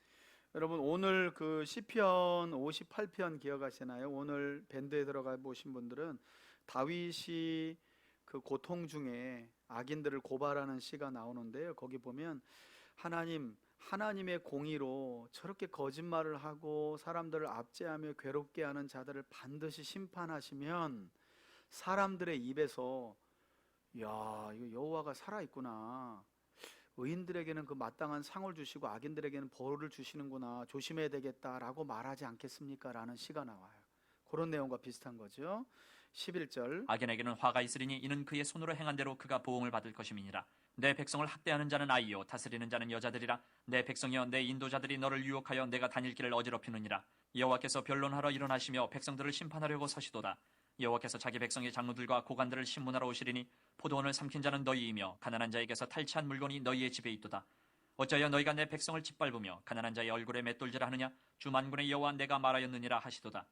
여러분 오늘 그 시편 58편 기억하시나요? 오늘 밴드에 들어가 보신 분들은 다윗이 그 고통 중에 악인들을 고발하는 시가 나오는데요. 거기 보면 하나님의 공의로 저렇게 거짓말을 하고 사람들을 압제하며 괴롭게 하는 자들을 반드시 심판하시면 사람들의 입에서 야, 이거 여호와가 살아있구나. 의인들에게는 그 마땅한 상을 주시고 악인들에게는 벌을 주시는구나. 조심해야 되겠다라고 말하지 않겠습니까? 라는 시가 나와요. 그런 내용과 비슷한 거죠. 11절. 악인에게는 화가 있으리니 이는 그의 손으로 행한 대로 그가 보응을 받을 것임이니라. 내 백성을 학대하는 자는 아이요 다스리는 자는 여자들이라. 내 백성이여 내 인도자들이 너를 유혹하여 내가 다닐 길을 어지럽히느니라. 여호와께서 변론하러 일어나시며 백성들을 심판하려고 서시도다. 여호와께서 자기 백성의 장로들과 고관들을 신문하러 오시리니 포도원을 삼킨 자는 너희이며 가난한 자에게서 탈취한 물건이 너희의 집에 있도다. 어찌하여 너희가 내 백성을 짓밟으며 가난한 자의 얼굴에 맷돌질하느냐. 주 만군의 여호와 내가 말하였느니라 하시도다.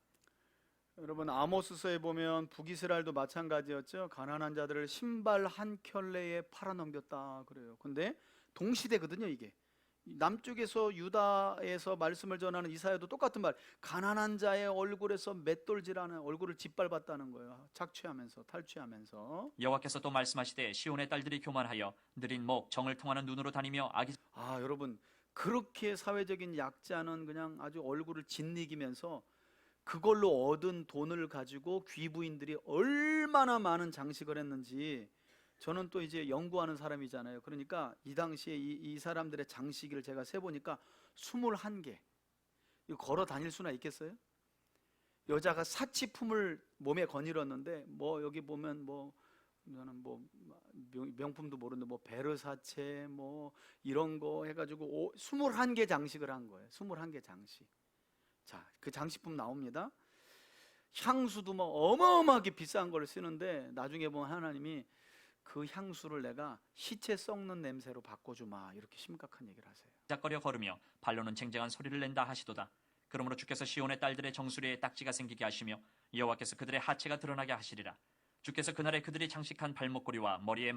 여러분 아모스서에 보면 북이스라엘도 마찬가지였죠. 가난한 자들을 신발 한 켤레에 팔아넘겼다 그래요. 근데 동시대거든요. 이게 남쪽에서 유다에서 말씀을 전하는 이사야도 똑같은 말. 가난한 자의 얼굴에서 맷돌질하는, 얼굴을 짓밟았다는 거예요. 착취하면서 탈취하면서. 여호와께서 또 말씀하시되 시온의 딸들이 교만하여 느린 목 정을 통하는 눈으로 다니며 여러분 그렇게 사회적인 약자는 그냥 아주 얼굴을 짓이기면서 그걸로 얻은 돈을 가지고 귀부인들이 얼마나 많은 장식을 했는지 저는 또 이제 연구하는 사람이잖아요. 그러니까 이 당시에 이 사람들의 장식을 제가 세보니까 21개. 이거 걸어 다닐 수나 있겠어요? 여자가 사치품을 몸에 거닐었는데 뭐 여기 보면 뭐 저는 뭐 명품도 모르는데 뭐 베르사체 뭐 이런 거 해가지고 21개 장식을 한 거예요. 21개 장식. 자, 그 장식품 나옵니다. 향수도 뭐 어마어마하게 비싼 걸 쓰는데 나중에 보면 하나님이 그 향수를 내가 시체 썩는 냄새로 바꿔주마 이렇게 심각한 얘기를 하세요. 작거려 걸으며 발로는 쟁쟁한 소리를 낸다 하시도다. 그러므로 주께서 시온의 딸들의 정수리에 딱지가 생기게 하시며 여호와께서 그들의 하체가 드러나게 하시리라. 주께서 그날에 그들이 장식한 발목걸이와 머리에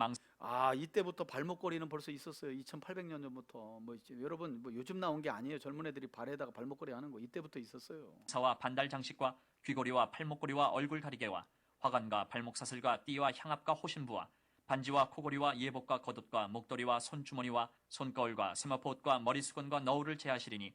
이때부터 발목걸이는 벌써 있었어요. 2800년 전부터. 여러분 요즘 나온 게 아니에요. 젊은 애들이 발에다가 발목걸이 하는 거 이때부터 있었어요. 사와 반달 장식과 귀걸이와 팔목걸이와 얼굴 가리개와 화관과 발목 사슬과 띠와 향압과 호신부와 반지와 코걸이와 예복과 겉옷과 목도리와 손주머니와 손거울과 세마포옷과 머리수건과 너울을 제하시리니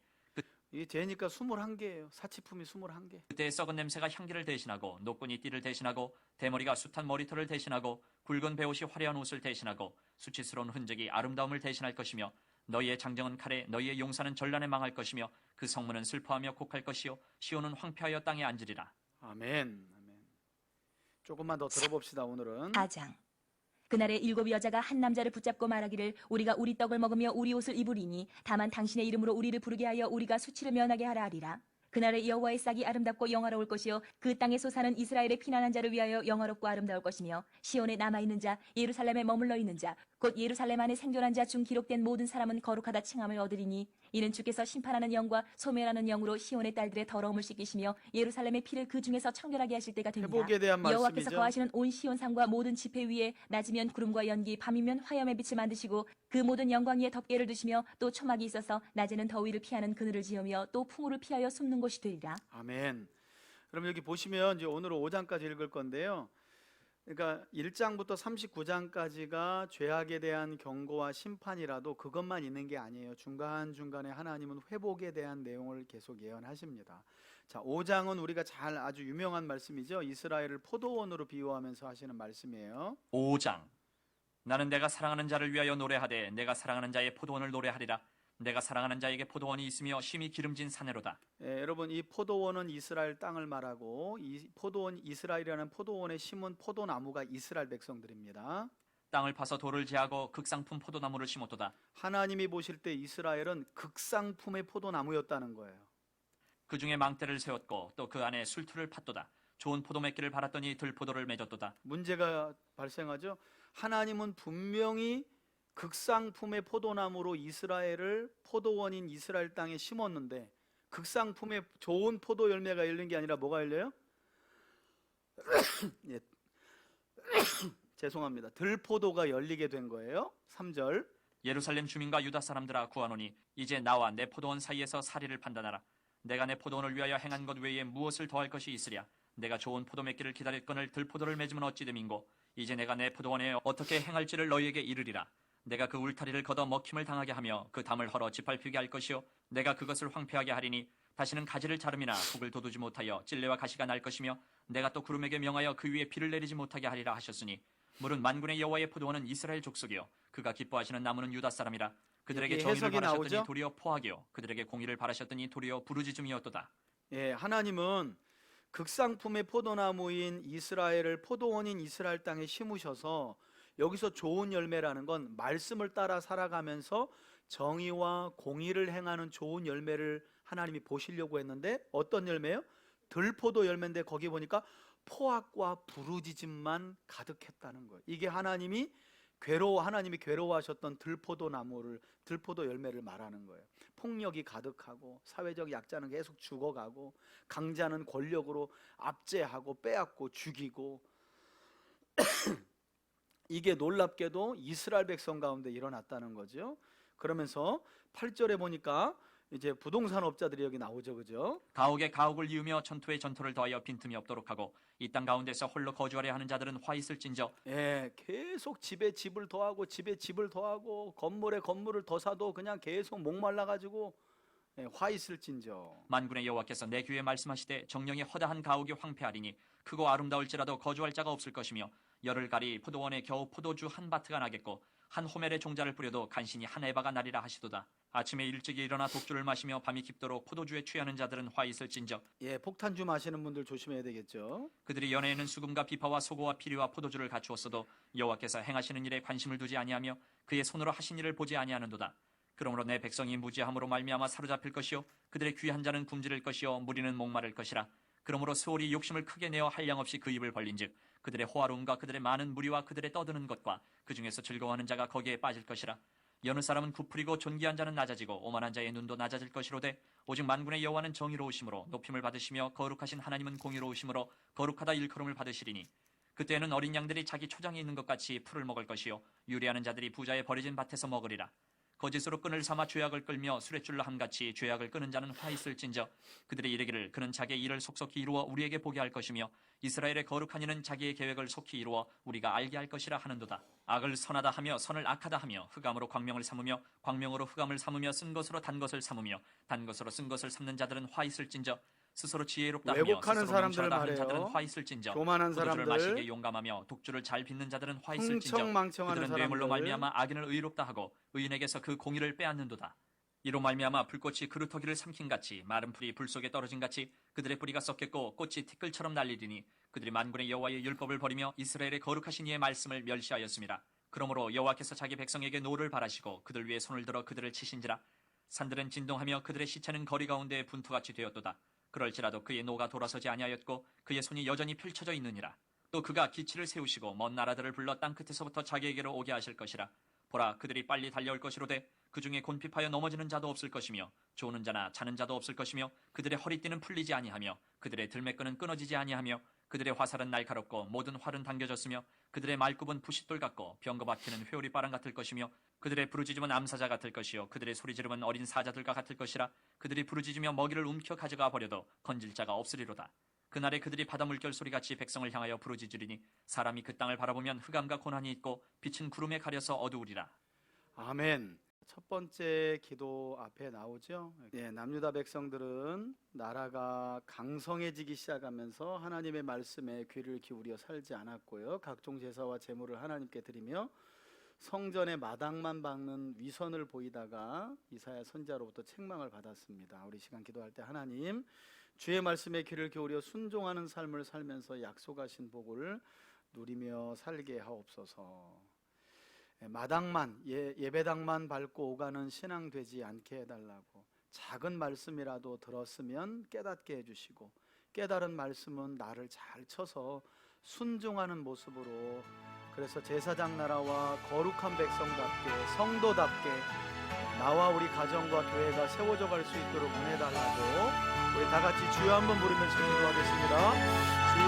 이게 되니까 21개예요. 사치품이 21개. 그때 썩은 냄새가 향기를 대신하고 노끈이 띠를 대신하고 대머리가 숱한 머리털을 대신하고 굵은 베옷이 화려한 옷을 대신하고 수치스러운 흔적이 아름다움을 대신할 것이며 너희의 장정은 칼에 너희의 용사는 전란에 망할 것이며 그 성문은 슬퍼하며 곡할 것이요 시온은 황폐하여 땅에 앉으리라. 아멘. 조금만 더 들어봅시다. 오늘은 4장. 그날에 7 여자가 한 남자를 붙잡고 말하기를 우리가 우리 떡을 먹으며 우리 옷을 입으리니 다만 당신의 이름으로 우리를 부르게 하여 우리가 수치를 면하게 하라 하리라. 그날에 여호와의 싹이 아름답고 영화로울 것이요 그 땅에서 사는 이스라엘의 피난한 자를 위하여 영화롭고 아름다울 것이며 시온에 남아있는 자 예루살렘에 머물러 있는 자 곧 예루살렘 안에 생존한 자 중 기록된 모든 사람은 거룩하다 칭함을 얻으리니 이는 주께서 심판하는 영과 소멸하는 영으로 시온의 딸들의 더러움을 씻기시며 예루살렘의 피를 그 중에서 청결하게 하실 때가 됩니다. 회복에 대한 여호와께서 말씀이죠. 거하시는 온 시온 산과 모든 지폐 위에 낮이면 구름과 연기 밤이면 화염의 빛을 만드시고 그 모든 영광 위에 덮개를 두시며 또 초막이 있어서 낮에는 더위를 피하는 그늘을 지으며 또 풍우를 피하여 숨는 곳이 되리라. 아멘. 그럼 여기 보시면 이제 오늘 5장까지 읽을 건데요. 그러니까 1장부터 39장까지가 죄악에 대한 경고와 심판이라도 그것만 있는 게 아니에요. 중간중간에 하나님은 회복에 대한 내용을 계속 예언하십니다. 자, 5장은 우리가 잘 아주 유명한 말씀이죠. 이스라엘을 포도원으로 비유하면서 하시는 말씀이에요. 5장. 나는 내가 사랑하는 자를 위하여 노래하되 내가 사랑하는 자의 포도원을 노래하리라. 내가 사랑하는 자에게 포도원이 있으며 심히 기름진 사내로다. 여러분, 이 포도원은 이스라엘 땅을 말하고 이 포도원, 이스라엘이라는 포도원에 심은 포도나무가 이스라엘 백성들입니다. 땅을 파서 돌을 제하고 극상품 포도나무를 심었도다. 하나님이 보실 때 이스라엘은 극상품의 포도나무였다는 거예요. 그 중에 망대를 세웠고 또 그 안에 술투를 팠도다. 좋은 포도 맺기를 바랐더니 들포도를 맺었도다. 문제가 발생하죠. 하나님은 분명히 극상품의 포도나무로 이스라엘을 포도원인 이스라엘 땅에 심었는데 극상품의 좋은 포도 열매가 열린 게 아니라 뭐가 열려요? 예. 죄송합니다. 들포도가 열리게 된 거예요. 3절. 예루살렘 주민과 유다 사람들아 구하노니 이제 나와 내 포도원 사이에서 사리를 판단하라. 내가 내 포도원을 위하여 행한 것 외에 무엇을 더할 것이 있으랴. 내가 좋은 포도 맺기를 기다렸거늘 들포도를 맺으면 어찌 됨인고. 이제 내가 내 포도원에 어떻게 행할지를 너희에게 이르리라. 내가 그 울타리를 걷어 먹힘을 당하게 하며 그 담을 헐어 짓밟히게 할 것이요 내가 그것을 황폐하게 하리니 다시는 가지를 자름이나 북을 돋우지 못하여 찔레와 가시가 날 것이며 내가 또 구름에게 명하여 그 위에 비를 내리지 못하게 하리라 하셨으니 물은 만군의 여호와의 포도원은 이스라엘 족속이요 그가 기뻐하시는 나무는 유다 사람이라. 그들에게 여기 정의를 해석이 바라셨더니 나오죠? 도리어 포하기요 그들에게 공의를 바라셨더니 도리어 부르짖음이었도다. 예, 하나님은 극상품의 포도나무인 이스라엘을 포도원인 이스라엘 땅에 심으셔서 여기서 좋은 열매라는 건 말씀을 따라 살아가면서 정의와 공의를 행하는 좋은 열매를 하나님이 보시려고 했는데 어떤 열매요? 들포도 열매인데 거기 보니까 포악과 부르짖음만 가득했다는 거예요. 이게 하나님이 괴로워하셨던 들포도 열매를 말하는 거예요. 폭력이 가득하고 사회적 약자는 계속 죽어가고 강자는 권력으로 압제하고 빼앗고 죽이고 이게 놀랍게도 이스라엘 백성 가운데 일어났다는 거죠. 그러면서 8절에 보니까 이제 부동산 업자들이 여기 나오죠. 그죠? 가옥에 가옥을 이으며 전투에 전투를 더하여 빈틈이 없도록 하고 이 땅 가운데서 홀로 거주하려 하는 자들은 화 있을진저. 예, 계속 집에 집을 더하고 집에 집을 더하고 건물에 건물을 더 사도 그냥 계속 목말라 가지고 화 있을진저. 만군의 여호와께서 내 귀에 말씀하시되 정령이 허다한 가옥이 황폐하리니 크고 아름다울지라도 거주할 자가 없을 것이며 열흘 가리 포도원에 겨우 포도주 한 바트가 나겠고 한 호멜의 종자를 뿌려도 간신히 한 에바가 나리라 하시도다. 아침에 일찍이 일어나 독주를 마시며 밤이 깊도록 포도주에 취하는 자들은 화 있을진저. 예, 폭탄주 마시는 분들 조심해야 되겠죠. 그들이 연애에는 수금과 비파와 소고와 피리와 포도주를 갖추었어도 여호와께서 행하시는 일에 관심을 두지 아니하며 그의 손으로 하신 일을 보지 아니하는도다. 그러므로 내 백성이 무지함으로 말미암아 사로잡힐 것이요 그들의 귀한 자는 굶주릴 것이요 무리는 목마를 것이라. 그러므로 스올이 욕심을 크게 내어 한량없이 그 입을 벌린즉 그들의 호화로움과 그들의 많은 무리와 그들의 떠드는 것과 그 중에서 즐거워하는 자가 거기에 빠질 것이라. 여느 사람은 부풀이고 존귀한 자는 낮아지고 오만한 자의 눈도 낮아질 것이로되 오직 만군의 여호와는 정의로우심으로 높임을 받으시며 거룩하신 하나님은 공의로우심으로 거룩하다 일컬음을 받으시리니 그때에는 어린 양들이 자기 초장에 있는 것 같이 풀을 먹을 것이요 유리하는 자들이 부자의 버려진 밭에서 먹으리라. 거짓으로 끈을 삼아 죄악을 끌며 수레줄로 함같이 죄악을 끄는 자는 화 있을진저. 그들이 이르기를 그는 자기의 일을 속속히 이루어 우리에게 보게 할 것이며 이스라엘의 거룩한 이는 자기의 계획을 속히 이루어 우리가 알게 할 것이라 하는도다. 악을 선하다 하며 선을 악하다 하며 흑암으로 광명을 삼으며 광명으로 흑암을 삼으며 쓴 것으로 단 것을 삼으며 단 것으로 쓴 것을 삼는 자들은 화 있을진저. 스스로 지혜롭다 하며 왜곡하는 스스로 사람들 명철하다 하는 말이에요. 자들은 화 있을진저. 교만한 포도주를 사람들, 마시기에 용감하며 독주를 잘 빚는 자들은 화 있을진저. 흥청망청하는 그들은 뇌물로 사람들, 말미암아 악인을 의롭다 하고 의인에게서 그 공의를 빼앗는도다. 이로 말미암아 불꽃이 그루터기를 삼킨 같이 마른 풀이 불 속에 떨어진 같이 그들의 뿌리가 썩겠고 꽃이 티끌처럼 날리리니 그들이 만군의 여호와의 율법을 버리며 이스라엘의 거룩하신 이의 말씀을 멸시하였습니다. 그러므로 여호와께서 자기 백성에게 노를 바라시고 그들 위에 손을 들어 그들을 치신지라. 산들은 진동하며 그들의 시체는 거리 가운데 분투같이 되었도다. 그럴지라도 그의 노가 돌아서지 아니하였고 그의 손이 여전히 펼쳐져 있느니라. 또 그가 기치를 세우시고 먼 나라들을 불러 땅끝에서부터 자기에게로 오게 하실 것이라. 보라, 그들이 빨리 달려올 것이로되 그 중에 곤핍하여 넘어지는 자도 없을 것이며 조는 자나 자는 자도 없을 것이며 그들의 허리띠는 풀리지 아니하며 그들의 들매끈은 끊어지지 아니하며 그들의 화살은 날카롭고 모든 활은 당겨졌으며 그들의 말굽은 부싯돌 같고 병거 박히는 회오리 바람 같을 것이며 그들의 부르짖음은 암사자 같을 것이요 그들의 소리지름은 어린 사자들과 같을 것이라. 그들이 부르짖으며 먹이를 움켜 가져가 버려도 건질 자가 없으리로다. 그날에 그들이 바다 물결 소리같이 백성을 향하여 부르짖으리니 사람이 그 땅을 바라보면 흑암과 고난이 있고 빛은 구름에 가려서 어두우리라. 아멘. 첫 번째 기도 앞에 나오죠. 남유다 백성들은 나라가 강성해지기 시작하면서 하나님의 말씀에 귀를 기울여 살지 않았고요. 각종 제사와 제물을 하나님께 드리며 성전의 마당만 박는 위선을 보이다가 이사야 선지자로부터 책망을 받았습니다. 우리 시간 기도할 때 하나님 주의 말씀에 귀를 기울여 순종하는 삶을 살면서 약속하신 복을 누리며 살게 하옵소서. 마당만 예배당만 밟고 오가는 신앙 되지 않게 해달라고, 작은 말씀이라도 들었으면 깨닫게 해주시고 깨달은 말씀은 나를 잘 쳐서 순종하는 모습으로, 그래서 제사장 나라와 거룩한 백성답게 성도답게 나와 우리 가정과 교회가 세워져 갈 수 있도록 은혜달라고 우리 다 같이 주여 한번 부르면서 기도하겠습니다. 주여,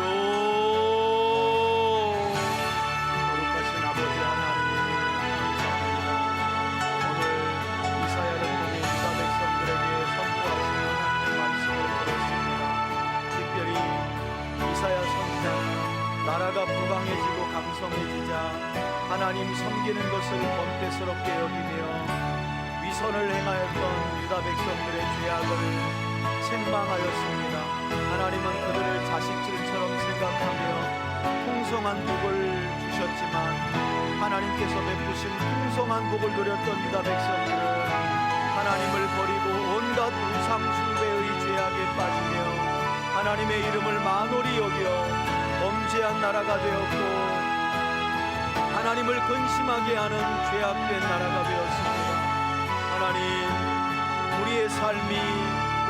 거룩하신 아버지 하나님, 나라가 부강해지고 강성해지자 하나님 섬기는 것을 번패스럽게 여기며 위선을 행하였던 유다 백성들의 죄악을 책망하였습니다. 하나님은 그들을 자식들처럼 생각하며 풍성한 복을 주셨지만 하나님께서 베푸신 풍성한 복을 누렸던 유다 백성들은 하나님을 버리고 온갖 우상 숭배의 죄악에 빠지며 하나님의 이름을 만홀히 여겨 범죄한 나라가 되었고 하나님을 근심하게 하는 죄악된 나라가 되었습니다. 하나님, 우리의 삶이,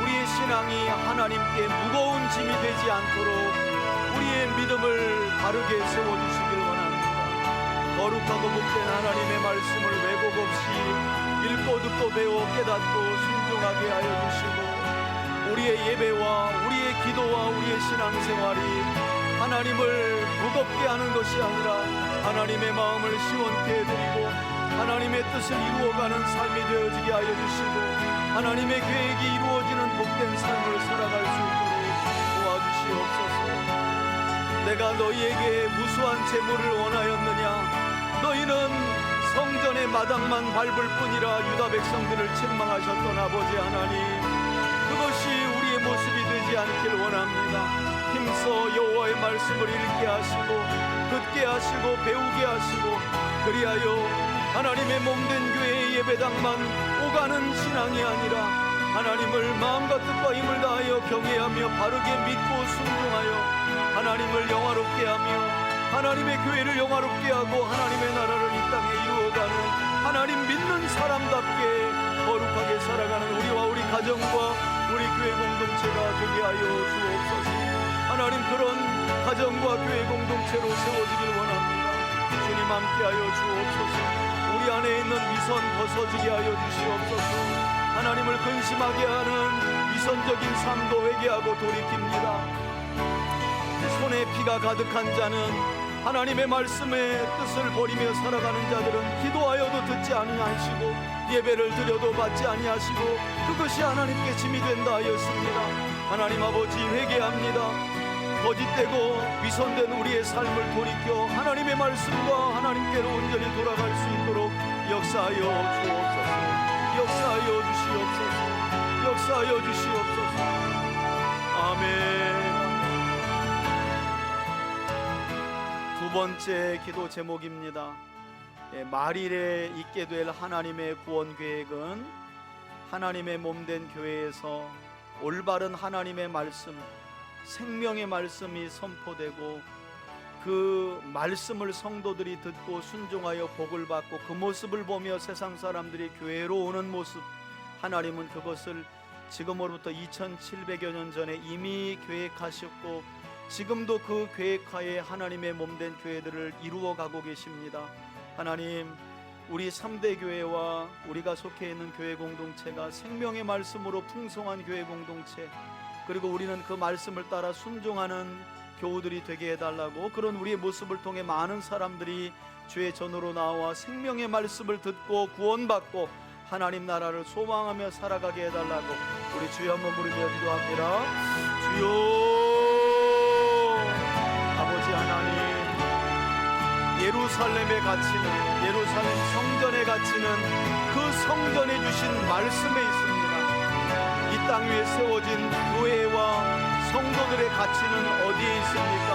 우리의 신앙이 하나님께 무거운 짐이 되지 않도록 우리의 믿음을 바르게 세워주시길 원합니다. 거룩하고 복된 하나님의 말씀을 왜곡 없이 읽고 듣고 배워 깨닫고 순종하게 하여 주시고 우리의 예배와 우리의 기도와 우리의 신앙생활이 하나님을 무겁게 하는 것이 아니라 하나님의 마음을 시원케 해드리고 하나님의 뜻을 이루어가는 삶이 되어지게 하여 주시고 하나님의 계획이 이루어지는 복된 삶을 살아갈 수 있도록 도와주시옵소서. 내가 너희에게 무수한 재물을 원하였느냐? 너희는 성전의 마당만 밟을 뿐이라 유다 백성들을 책망하셨던 아버지 하나님, 그것이 우리의 모습이 되지 않길 원합니다. 힘써 여호와의 말씀을 읽게 하시고 듣게 하시고 배우게 하시고 그리하여 하나님의 몸된 교회의 예배당만 오가는 신앙이 아니라 하나님을 마음과 뜻과 힘을 다하여 경외하며 바르게 믿고 순종하여 하나님을 영화롭게 하며 하나님의 교회를 영화롭게 하고 하나님의 나라를 이 땅에 이루어가는 하나님 믿는 사람답게 거룩하게 살아가는 우리와 우리 가정과 우리 교회 공동체가 되게 하여 주옵소서. 하나님, 그런 가정과 교회 공동체로 세워지길 원합니다. 주님 함께하여 주옵소서. 우리 안에 있는 위선 벗어지게 하여 주시옵소서. 하나님을 근심하게 하는 위선적인 삶도 회개하고 돌이킵니다. 손에 피가 가득한 자는 하나님의 말씀의 뜻을 버리며 살아가는 자들은 기도하여도 듣지 아니하시고 예배를 드려도 받지 아니하시고 그것이 하나님께 짐이 된다 하였습니다. 하나님 아버지, 회개합니다. 거짓되고 위선된 우리의 삶을 돌이켜 하나님의 말씀과 하나님께로 온전히 돌아갈 수 있도록 역사하여 주옵소서. 역사하여 주시옵소서. 역사하여 주시옵소서. 아멘. 두 번째 기도 제목입니다. 말일에 있게 될 하나님의 구원 계획은 하나님의 몸된 교회에서 올바른 하나님의 말씀, 생명의 말씀이 선포되고 그 말씀을 성도들이 듣고 순종하여 복을 받고 그 모습을 보며 세상 사람들이 교회로 오는 모습, 하나님은 그것을 지금으로부터 2700여 년 전에 이미 계획하셨고 지금도 그 계획하에 하나님의 몸된 교회들을 이루어가고 계십니다. 하나님, 우리 3대 교회와 우리가 속해 있는 교회 공동체가 생명의 말씀으로 풍성한 교회 공동체, 그리고 우리는 그 말씀을 따라 순종하는 교우들이 되게 해달라고, 그런 우리의 모습을 통해 많은 사람들이 주의 전으로 나와 생명의 말씀을 듣고 구원받고 하나님 나라를 소망하며 살아가게 해달라고 우리 주여 한번 부르며 기도합니다. 주여, 아버지 하나님, 예루살렘에 갇히는, 예루살렘 성전에 갇히는 그 성전에 주신 말씀에 있습니다. 이 땅 위에 세워진 교회와 성도들의 가치는 어디에 있습니까?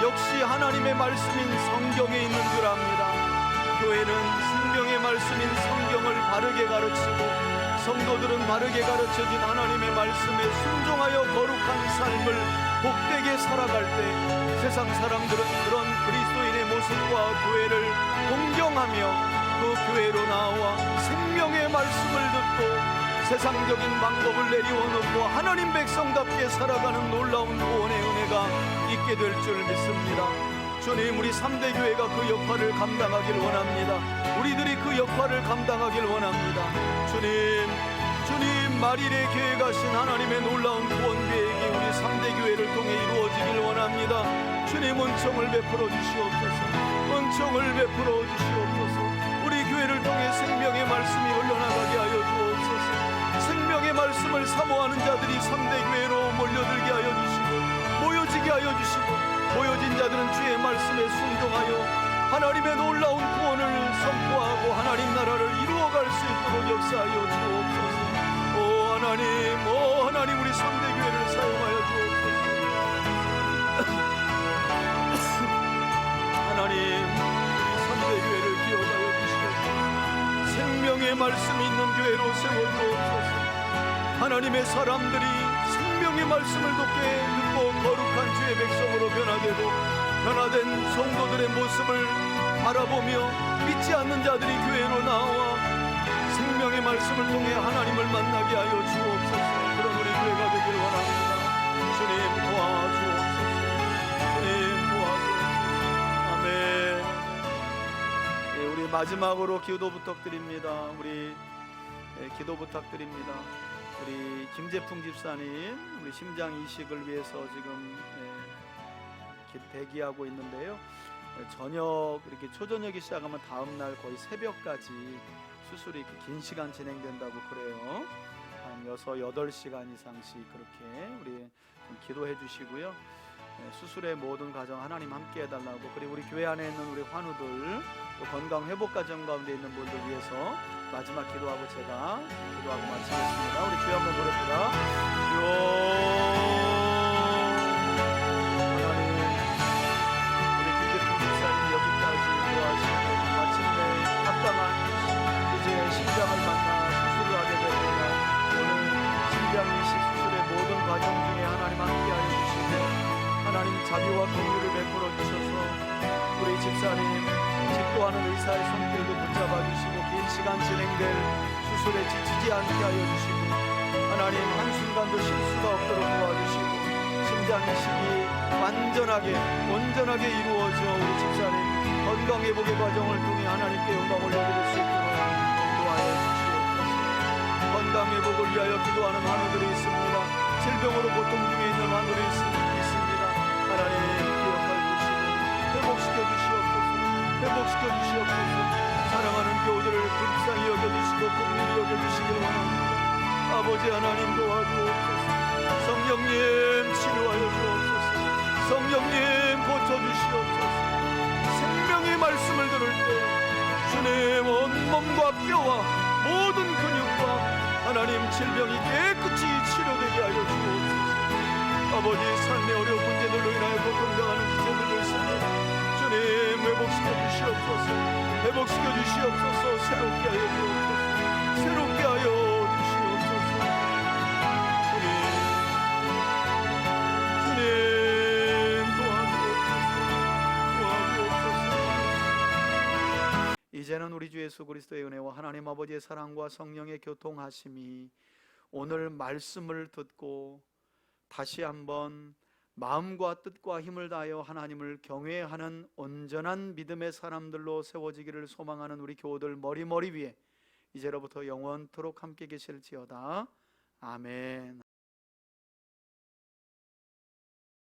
역시 하나님의 말씀인 성경에 있는 줄 압니다. 교회는 생명의 말씀인 성경을 바르게 가르치고, 성도들은 바르게 가르쳐진 하나님의 말씀에 순종하여 거룩한 삶을 복되게 살아갈 때, 세상 사람들은 그런 그리스도인의 모습과 교회를 동경하며 그 교회로 나와 생명의 말씀을 듣고 세상적인 방법을 내려놓고 하나님 백성답게 살아가는 놀라운 구원의 은혜가 있게 될 줄 믿습니다. 주님, 우리 3대 교회가 그 역할을 감당하길 원합니다. 우리들이 그 역할을 감당하길 원합니다. 주님 말일에 계획하신 하나님의 놀라운 구원 계획이 우리 3대 교회를 통해 이루어지길 원합니다. 주님, 은총을 베풀어 주시옵소서. 은총을 베풀어 주시옵소서. 우리 교회를 통해 생명의 말씀이 흘러나가게 하여 주옵소서. 생명의 말씀을 사모하는 자들이 3대 교회로 몰려들게 하여 주시고, 모여지게 하여 주시고, 모여진 자들은 주의 말씀에 순종하여 하나님의 놀라운 구원을 선포하고 하나님 나라를 이루어갈 수 있도록 역사하여 주옵소서. 오 하나님, 우리 3대 교회를 사용하여 주옵소서. 하나님, 우리 3대 교회를 기억하여 주시옵소서. 생명의 말씀이 있는 교회로 세워주옵소서. 하나님의 사람들이 생명의 말씀을 듣고 거룩한 주의 백성으로 변화된 성도들의 모습을 바라보며 믿지 않는 자들이 교회로 나와 생명의 말씀을 통해 하나님을 만나게 하여 주옵소서. 그런 우리 교회가 되길 원합니다. 주님 도와주옵소서. 주님 도와주옵소서. 아멘. 예, 우리 마지막으로 기도 부탁드립니다. 기도 부탁드립니다. 우리 김재풍 집사님, 우리 심장 이식을 위해서 지금 대기하고 있는데요. 저녁 이렇게 초저녁이 시작하면 다음 날 거의 새벽까지 수술이 이렇게 긴 시간 진행된다고 그래요. 한 6-8시간 이상씩 그렇게 우리 좀 기도해 주시고요. 수술의 모든 과정 하나님 함께 해달라고, 그리고 우리 교회 안에 있는 우리 환우들, 또 건강 회복 과정 가운데 있는 분들 위해서 마지막 기도하고 제가 기도하고 마치겠습니다. 우리 주여 한번 부릅니다. 주여, 하나님, 우리 김재풍 집사님 여기까지 도와주시고 마침내 합당한 이제 심장을 만나 수술을 하게 되거나 오늘 심장 이식 수술의 모든 과정 중에 하나님 함께하여 주시고 하나님 자비와 긍휼을 베풀어 주셔서 우리 집사님 집도하는 의사의 손길도 붙잡아 주시고 긴 시간 진행될 수술에 지치지 않게 하여 주시고 하나님 한순간도 실수가 없도록 도와주시고 심장 이식이 온전하게 이루어져 우리 집사님 건강 회복의 과정을 통해 하나님께 영광 올려드릴 수 있도록 인도하여 주시옵소서. 건강 회복을 위하여 기도하는 환우들이 있습니다. 질병으로 고통 중에 있는 환우들이 있습니다. 하나님 기억하여 주시고 회복시켜 주시옵소서. 사랑하는 교우들을 불쌍히 여겨주시고 긍휼히 여겨주시길 원합니다. 아버지 하나님 도와주옵소서. 성령님 치료하여 주옵소서. 성령님 고쳐주시옵소서. 생명의 말씀을 들을 때 주님 온몸과 뼈와 모든 근육과 하나님 질병이 깨끗이 치료되게 하여 주옵소서. 아버지 삶의 어려운 문제들로 인하여 고통당하는 지체들도 있습니다. 주님 회복시켜 주시옵소서. 새롭게 하여 주시옵소서. 주님 도와주옵소서. 이제는 우리 주 예수 그리스도의 은혜와 하나님 아버지의 사랑과 성령의 교통하심이 오늘 말씀을 듣고 다시 한번 마음과 뜻과 힘을 다하여 하나님을 경외하는 온전한 믿음의 사람들로 세워지기를 소망하는 우리 교우들 머리 위에 이제로부터 영원토록 함께 계실지어다. 아멘.